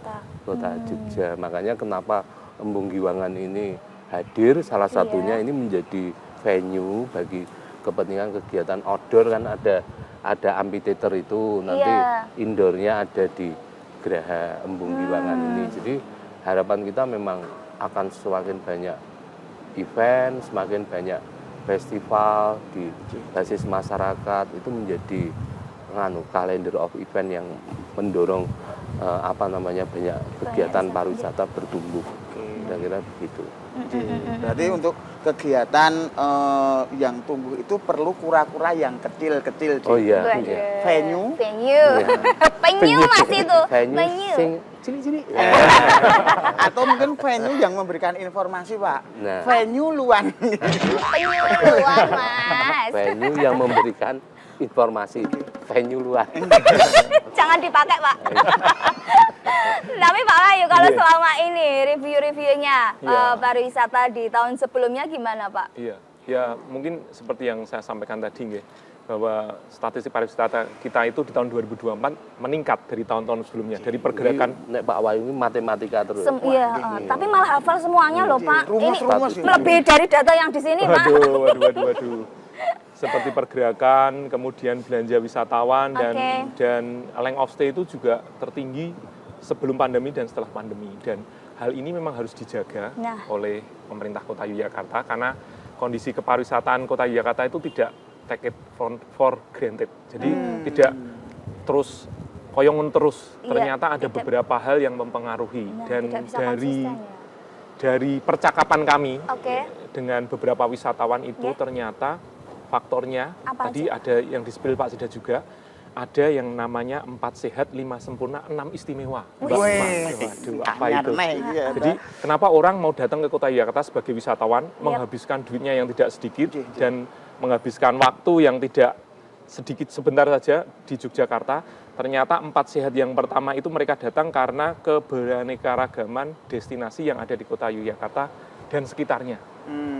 kota Jogja. Makanya kenapa Embung Giwangan ini hadir, salah satunya ini menjadi venue bagi kepentingan kegiatan outdoor kan ada amphitheater itu nanti indoornya ada di Geraha Embung Giwangan ini. Jadi harapan kita memang akan semakin banyak event, semakin banyak festival di basis masyarakat itu menjadi kalender of event yang mendorong banyak kegiatan pariwisata bertumbuh. Kira-kira begitu. Berarti untuk kegiatan yang tumbuh itu perlu kura-kura yang kecil-kecil. Oh iya. Waduh. Iya. Venue. Penyu Mas itu. Venue sing cili-cili. Atau mungkin venue yang memberikan informasi Pak. Nah. Venue luan. Penyu luar Mas. Venue yang memberikan informasi venue luar. Jangan dipakai Pak. Tapi Pak Wahyu kalau selama ini review-reviewnya pariwisata di tahun sebelumnya gimana Pak? Iya, ya mungkin seperti yang saya sampaikan tadi nggih, bahwa statistik pariwisata kita itu di tahun 2024 meningkat dari tahun-tahun sebelumnya, dari pergerakan. Nek Pak Wahyu ini matematika terus. Iya, tapi malah hafal semuanya loh Pak. Rumus-rumus Ini lebih dari data yang di sini Pak. Waduh. Seperti pergerakan, kemudian belanja wisatawan dan length of stay itu juga tertinggi sebelum pandemi dan setelah pandemi. Dan hal ini memang harus dijaga oleh pemerintah Kota Yogyakarta karena kondisi kepariwisataan Kota Yogyakarta itu tidak take it for granted. Jadi tidak terus koyongun terus. Ternyata ada beberapa hal yang mempengaruhi dan dari percakapan kami dengan beberapa wisatawan itu ternyata faktornya tadi ada yang di-spill Pak Sida juga, ada yang namanya 4 sehat, 5 sempurna, 6 istimewa. Mbak Wih, Emas. Waduh, apa itu? aneh, iya. Jadi kenapa orang mau datang ke kota Yogyakarta sebagai wisatawan, menghabiskan duitnya yang tidak sedikit dan menghabiskan waktu yang tidak sedikit sebentar saja di Yogyakarta. Ternyata 4 sehat yang pertama itu mereka datang karena keberaneka-ragaman destinasi yang ada di kota Yogyakarta dan sekitarnya.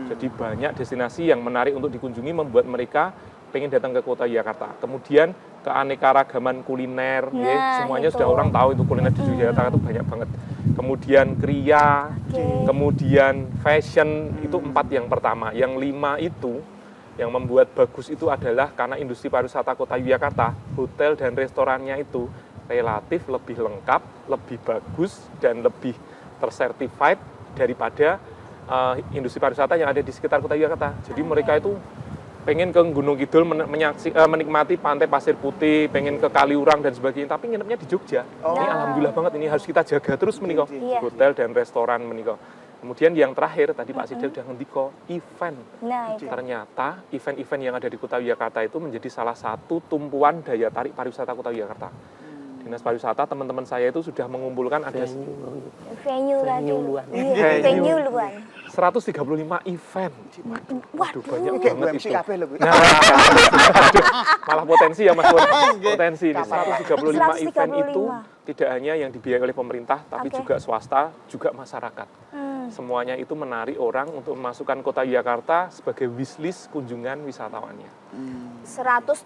Jadi banyak destinasi yang menarik untuk dikunjungi membuat mereka pengen datang ke kota Yogyakarta. Kemudian keanekaragaman kuliner, ya, semuanya itu. sudah orang tahu itu kuliner di Yogyakarta itu banyak banget. Kemudian kriya, kemudian fashion, itu 4 yang pertama. Yang 5 itu yang membuat bagus itu adalah karena industri pariwisata kota Yogyakarta, hotel dan restorannya itu relatif lebih lengkap, lebih bagus, dan lebih tersertified daripada industri pariwisata yang ada di sekitar kota Yogyakarta. Jadi mereka itu pengen ke Gunung Kidul menikmati pantai pasir putih, pengen ke Kaliurang dan sebagainya, tapi nginepnya di Jogja. Ini alhamdulillah banget, ini harus kita jaga terus menika. Hotel dan restoran menika. Kemudian yang terakhir tadi Pak Sidel udah ngendiko event. Nah, itu. Ternyata event-event yang ada di kota Yogyakarta itu menjadi salah satu tumpuan daya tarik pariwisata kota Yogyakarta. Dinas pariwisata teman-teman saya itu sudah mengumpulkan ada Venue luan. Venue. Venue luan. 135 event. Waduh, banyak Kayak banget UMC itu. kabeh lho, Bu. Nah, aduh, malah potensi ya Mas Pur. Potensi ini 135 event itu tidak hanya yang dibiayai oleh pemerintah, tapi juga swasta, juga masyarakat. Semuanya itu menarik orang untuk memasukkan kota Yogyakarta sebagai wishlist kunjungan wisatawannya. 135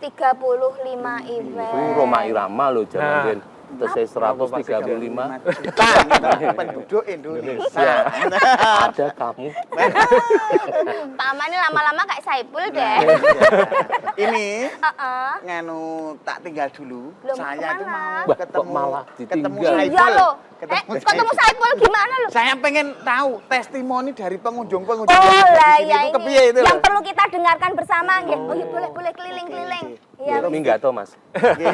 event. Itu Roma Irama loh, jangan Nah. Terus 135 penduduk Indonesia. ada kamu. Paman ini lama-lama kayak Saipul deh. Ini nganu tak tinggal dulu. Loh, Saya itu kemana? mau Wah, ketemu kok malah ketemu ditinggal? Iya Saipul. loh. Ketemu Saipul gimana loh? Saya pengen tahu testimoni dari pengunjung-pengunjung Oh yang ada lah di sini ya itu ini kepiye itu yang loh. perlu kita dengarkan bersama nggih. Oh iya boleh keliling-keliling. Iya. Ini enggak tahu Mas. Nggih.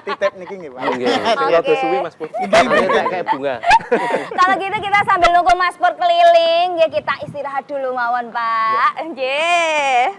Titip niki nggih, Pak. Nggih. Rada suwi Mas Pur. Kayak bunga. Kalau gitu kita sambil nunggu Mas Pur keliling, ya kita istirahat dulu mawon, Pak. Nggih.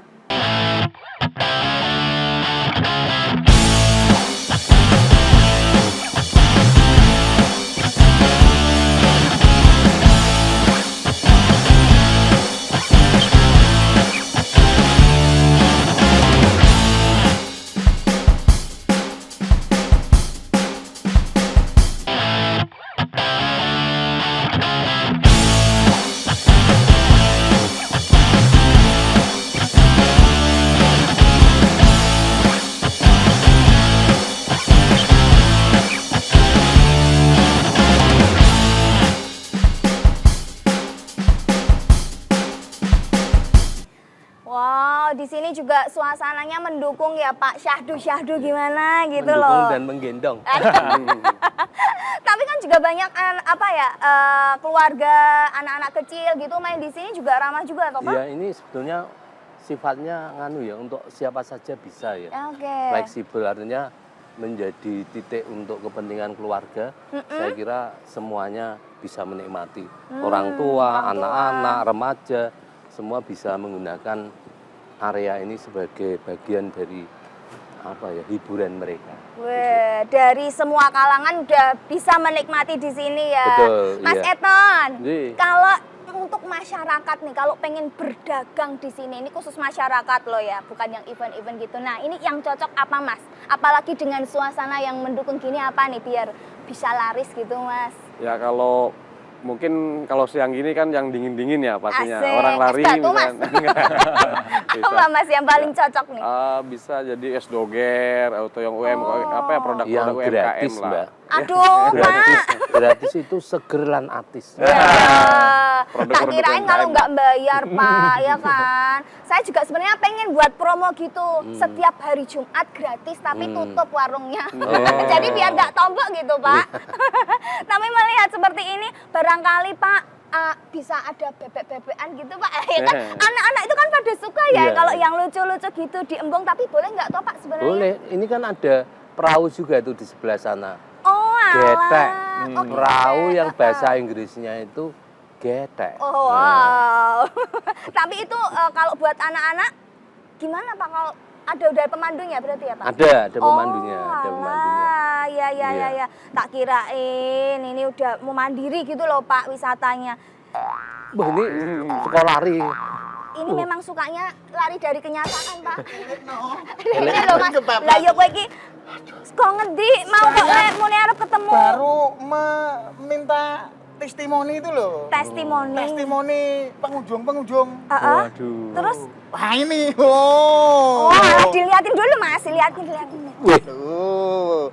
Wow, di sini juga suasananya mendukung ya Pak. Syahdu gimana gitu Mendukung loh. dan menggendong. Tapi kan juga banyak keluarga, anak-anak kecil gitu main di sini juga ramah juga toh Pak? Iya, ini sebetulnya sifatnya nganu ya, untuk siapa saja bisa ya. Oke. Fleksibel, artinya menjadi titik untuk kepentingan keluarga. Saya kira semuanya bisa menikmati. Orang tua, anak-anak, remaja, semua bisa menggunakan area ini sebagai bagian dari hiburan mereka. Weh, dari semua kalangan udah bisa menikmati di sini ya. Betul, Mas iya. Eton, Iya. kalau untuk masyarakat nih, kalau pengen berdagang di sini, ini khusus masyarakat loh ya, bukan yang event-event gitu. Nah, ini yang cocok apa Mas? Apalagi dengan suasana yang mendukung gini apa nih biar bisa laris gitu Mas? Ya kalau mungkin kalau siang gini kan yang dingin-dingin ya pastinya. Asik. Orang lari Es batu, Mas. Bisa. Apa Mas yang paling cocok nih? Bisa jadi es doger atau yang Yang produk-produk UMKM gratis, lah. Mbak. Aduh, Gratis, Pak. gratis itu seger lan atis. Ya, tak Produk-produk kirain kalau UMKM. nggak bayar Pak, ya kan. Saya juga sebenarnya pengen buat promo gitu, setiap hari Jumat gratis tapi tutup warungnya. Oh. Jadi biar nggak tombok gitu Pak. Tapi melihat seperti ini, barangkali Pak bisa ada bebek-bebekan gitu Pak. Ya kan? Anak-anak itu kan pada suka ya Iya. kalau yang lucu-lucu gitu diembung, tapi boleh nggak toh Pak sebenarnya? Boleh, ini kan ada perahu juga tuh di sebelah sana. Oh, Getek. alah. Oh, Perahu getek. yang bahasa Inggrisnya itu getek. Oh, Nah, wow. Tapi itu kalau buat anak-anak gimana Pak kalau udah pemandunya berarti ya Pak? Ada pemandunya, ada pemandunya. Ya. Iya. Tak kirain ini udah mau mandiri gitu loh Pak wisatanya. Wah, ini sekolah lari. Ini memang sukanya lari dari kenyataan Pak. Elek Ini loh Mas. ke Bapak. Lah ya kowe iki kok ngendi mau kok mune arep ketemu. Baru meminta testimoni itu loh. Testimoni. Testimoni pengunjung. Heeh. Waduh. Terus Wah ini, oh. dilihatin dulu Mas, dilihatin. Tuh.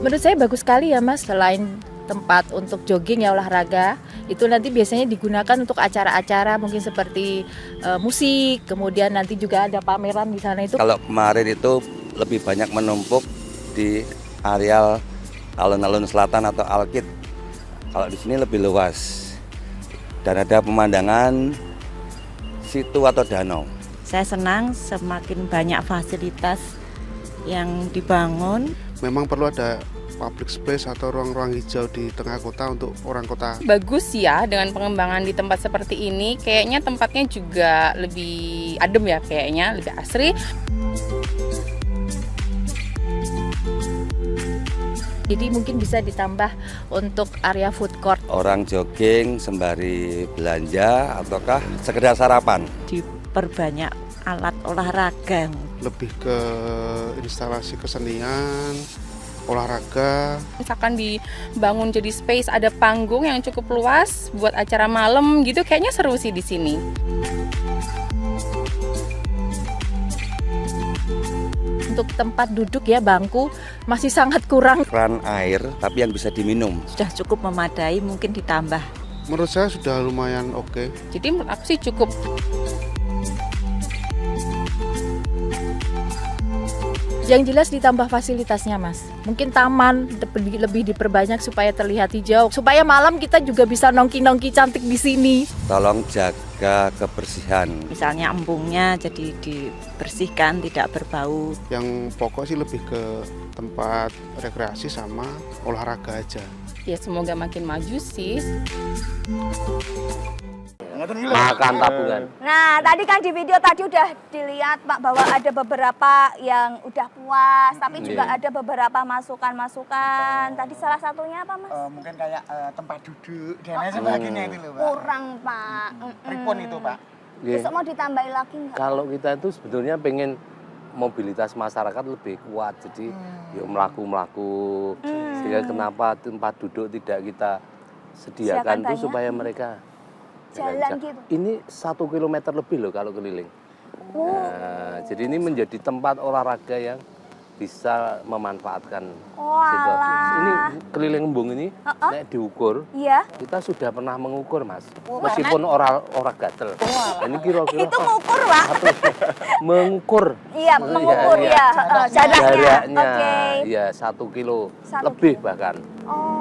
Menurut saya bagus sekali ya Mas, selain tempat untuk jogging ya olahraga, itu nanti biasanya digunakan untuk acara-acara mungkin seperti musik, kemudian nanti juga ada pameran di sana itu. Kalau kemarin itu lebih banyak menumpuk di areal alun-alun selatan atau Alkit. Kalau di sini lebih luas dan ada pemandangan situ atau danau. Saya senang semakin banyak fasilitas yang dibangun. Memang perlu ada public space atau ruang-ruang hijau di tengah kota untuk orang kota. Bagus ya dengan pengembangan di tempat seperti ini, kayaknya tempatnya juga lebih adem ya kayaknya, lebih asri. Jadi mungkin bisa ditambah untuk area food court. Orang jogging sembari belanja ataukah sekedar sarapan. Diperbanyak alat olahraga. Lebih ke instalasi kesenian, olahraga. Misalkan dibangun jadi space, ada panggung yang cukup luas buat acara malam gitu, kayaknya seru sih di sini. Untuk tempat duduk ya, bangku masih sangat kurang. Keran air tapi yang bisa diminum. Sudah cukup memadai, mungkin ditambah. Menurut saya sudah lumayan oke. Jadi menurut aku sih cukup. Yang jelas ditambah fasilitasnya Mas. Mungkin taman lebih diperbanyak supaya terlihat hijau. Supaya malam kita juga bisa nongki-nongki cantik di sini. Tolong jaga kebersihan. Misalnya embungnya jadi dibersihkan, tidak berbau. Yang pokok sih lebih ke tempat rekreasi sama olahraga aja. Ya semoga makin maju sih. Makan tabungan. Nah, tadi kan di video tadi udah dilihat Pak bahwa ada beberapa yang udah puas, tapi juga ada beberapa masukan-masukan. Tadi salah satunya apa, Mas? Mungkin kayak tempat duduk dan lain sebagainya itu loh, Pak. Kurang, Pak. Pripun itu, Pak? Besok mau ditambahin lagi nggak? Kalau kita itu sebetulnya pengen mobilitas masyarakat lebih kuat, jadi yuk melaku-melaku. Sehingga kenapa tempat duduk tidak kita sediakan itu supaya mereka jalan gitu. Ini 1 kilometer lebih loh kalau keliling. Nah, jadi ini menjadi tempat olahraga yang bisa memanfaatkan situasi. Ini keliling embung ini, nek diukur, kita sudah pernah mengukur Mas. Meskipun orang gatel. Ini kira-kira itu mengukur Pak? mengukur. Iya, mengukur ya. Jaraknya. Iya, 1 kilo lebih bahkan.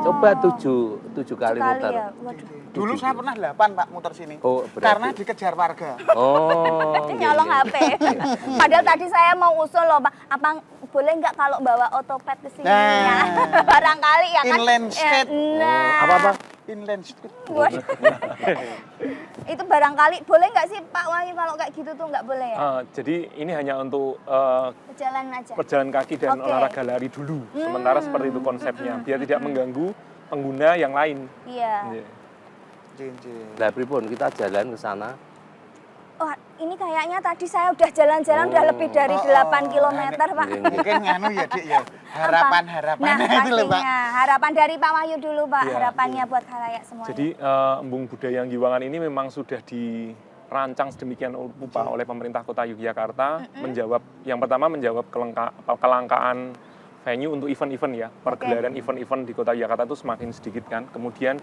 Coba 7 kali muter. Ya. Waduh. Dulu saya pernah 8 Pak muter sini. Oh, berarti. Karena dikejar warga. Oh. Nyolong HP. Padahal tadi saya mau usul loh Pak, apa boleh nggak kalau bawa otopet ke sini? Nah. Barangkali ya kan. Inland skate. Nah. Apa-apa? Inland skate. Waduh. Itu barangkali boleh nggak sih Pak Wahyu kalau kayak gitu tuh nggak boleh ya? Jadi ini hanya untuk Jalan aja. pejalan kaki dan olahraga lari dulu. Sementara seperti itu konsepnya, biar tidak mengganggu pengguna yang lain. Iya. Nah, pripun kita jalan ke sana. Wah, ini kayaknya tadi saya udah jalan-jalan udah lebih dari 8 km, Pak. Mungkin nganu ya, Dik ya. Harapan-harapannya itu loh, Pak. Harapan dari Pak Wahyu dulu, Pak. Iya. Harapannya buat khalayak semuanya. Jadi Embung Budaya Giwangan ini memang sudah dirancang sedemikian rupa oleh pemerintah Kota Yogyakarta, yang pertama menjawab kelangkaan venue untuk event-event ya. Pergelaran event-event di Kota Yogyakarta itu semakin sedikit kan. Kemudian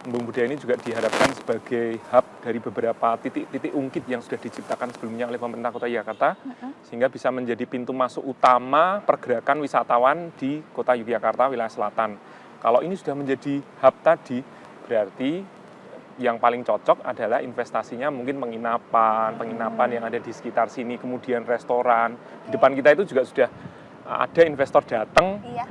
Embung Budaya ini juga diharapkan sebagai hub dari beberapa titik-titik ungkit yang sudah diciptakan sebelumnya oleh pemerintah Kota Yogyakarta, sehingga bisa menjadi pintu masuk utama pergerakan wisatawan di Kota Yogyakarta wilayah selatan. Kalau ini sudah menjadi hub tadi, berarti yang paling cocok adalah investasinya mungkin penginapan yang ada di sekitar sini, kemudian restoran. Di depan kita itu juga sudah ada investor datang, Iya.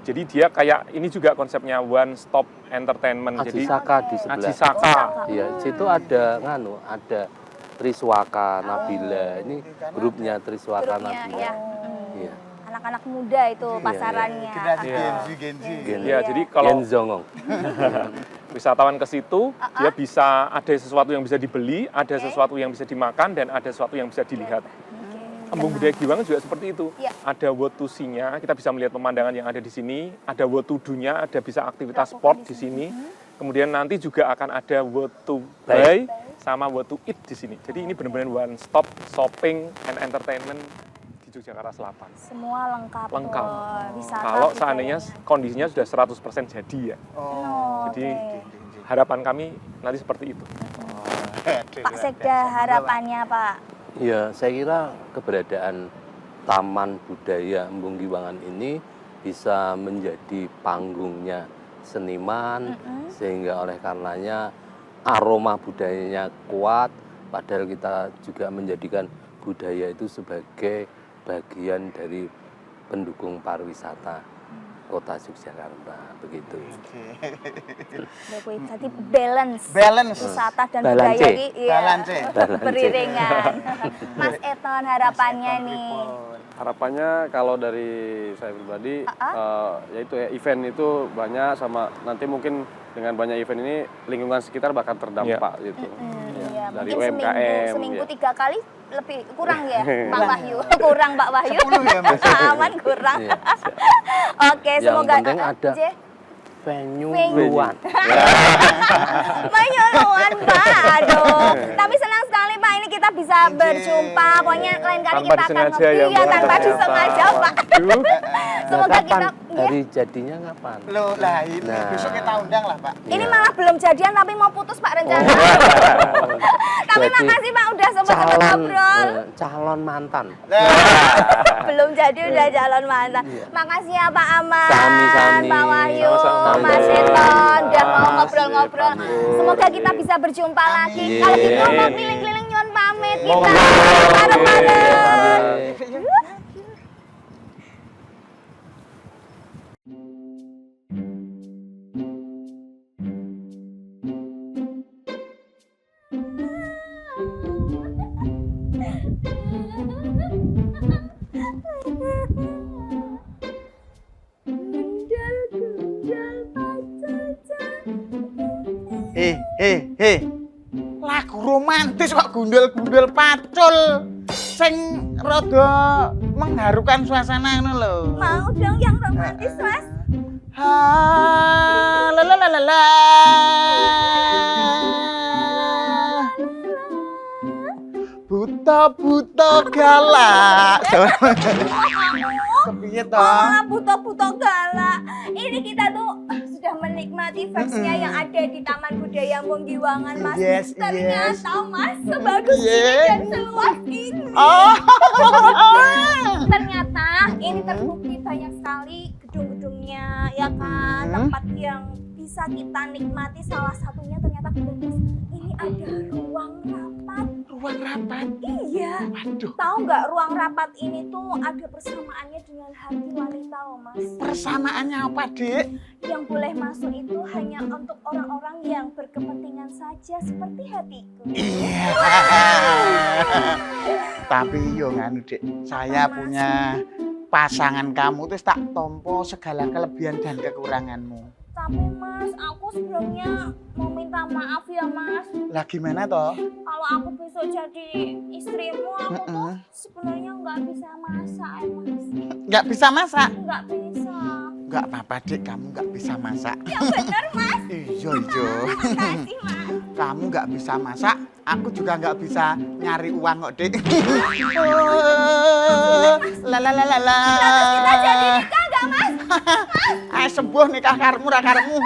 jadi dia kayak ini juga konsepnya one stop entertainment. Aji Jadi Saka di sebelah. Aji Saka. Iya, situ ada ada Triswaka Nabila. Ini grupnya Triswaka Grupnya, Nabila. ya. Iya. Anak-anak muda itu pasarannya. Generasi Iya. Gen Z. Ya, jadi kalau Genzongong. wisatawan ke situ, dia bisa ada sesuatu yang bisa dibeli, ada sesuatu yang bisa dimakan, dan ada sesuatu yang bisa dilihat. Embung Budaya Giwangan juga seperti itu. Iya. Ada what to see-nya, kita bisa melihat pemandangan yang ada di sini. Ada what to do-nya, ada bisa aktivitas sport di sini. Kemudian nanti juga akan ada what to buy sama what to eat di sini. Jadi ini benar-benar one stop shopping and entertainment di Yogyakarta Selatan. Semua lengkap. Lengkap. tuh. Wisata Kalau gitu seandainya ya. kondisinya sudah 100% jadi ya. Oh, Jadi oke. harapan kami nanti seperti itu. Pak Sekda, harapannya Pak. Ya, saya kira keberadaan Taman Budaya Embung Giwangan ini bisa menjadi panggungnya seniman, sehingga oleh karenanya aroma budayanya kuat, padahal kita juga menjadikan budaya itu sebagai bagian dari pendukung pariwisata Kota Yogyakarta, begitu. Jadi balance. Balance. Wisata dan Balance. budaya ini Balance. beriringan. Mas Eton, harapannya nih. Harapannya kalau dari saya pribadi, yaitu ya event itu banyak, sama nanti mungkin dengan banyak event ini lingkungan sekitar bakal terdampak gitu. Iya, Dari mungkin UMKM. seminggu ya. 3 kali lebih kurang ya, Pak Wahyu. Kurang Pak Wahyu. 10 ya, Mas. Aman kurang. Iya. Oke, Yang semoga penting ada J. venue Venue. luan. Mayoluan Pak, aduh. Tapi senang sekali Pak, ini kita bisa berjumpa. Pokoknya lain kali Tanpa kita akan disengaja ya, iya, Mbak. tanpa disengaja Pak. Semoga Kapan? kita Hari jadinya kapan? Loh, lah ini Nah. besok kita undang lah, Pak. ini Iya. malah belum jadian tapi mau putus Pak rencana. Tapi Jadi, makasih Pak udah sempat ngobrol. calon mantan. Belum jadi udah calon mantan. Iya. Makasih ya Pak Aman, Sami-sami. Pak Wahyu, Sama-sama. Mas Eton udah mau Makasih, ngobrol-ngobrol. pamit. Semoga kita bisa berjumpa lagi. Amin. Kalau gitu mau keliling-keliling nyuwun pamit kita Monggo. bareng-bareng. Lagu romantis kok gundul-gundul pacul. Sing rada mengharukan suasana ngono lho. Mau dong yang romantis Mas. Ha la la la la la. Buta-buta galak. Kepiye to? Oh, buto-buto galak. Ini kita tuh sudah menikmati vibes-nya yang ada di Taman Budaya Embung Giwangan, Mas. Yes, Ternyata Mas, sebagus ini Yes. dan seluas ini. Oh. Ternyata ini terbukti banyak sekali gedung-gedungnya, ya kan? Tempat yang bisa kita nikmati, salah satunya ternyata Mas, ini ada ruang rapat. Ruang rapat. Iya. Waduh. Tahu nggak ruang rapat ini tuh ada persamaannya dengan hati wanita loh Mas. Persamaannya apa, Dik? Yang boleh masuk itu hanya untuk orang-orang yang berkepentingan saja seperti hatiku. Iya. Tapi yo nganu, Dik. Saya punya pasangan kamu terus tak tompo segala kelebihan dan kekuranganmu. Tapi Mas, aku sebelumnya mau minta maaf ya Mas. Lah gimana toh? Kalau aku besok jadi istrimu, aku tuh sebenarnya nggak bisa masak ya Mas. Nggak bisa masak? Nggak bisa. Nggak apa-apa, Dik. Kamu nggak bisa masak. Ya bener Mas. Iya, iya. Makasih Mas. Kamu nggak bisa masak, aku juga nggak bisa nyari uang kok, Dik. La la la la la. Terus kita jadi nikah nggak Mas? Sembuh nikah karmu ra karmu.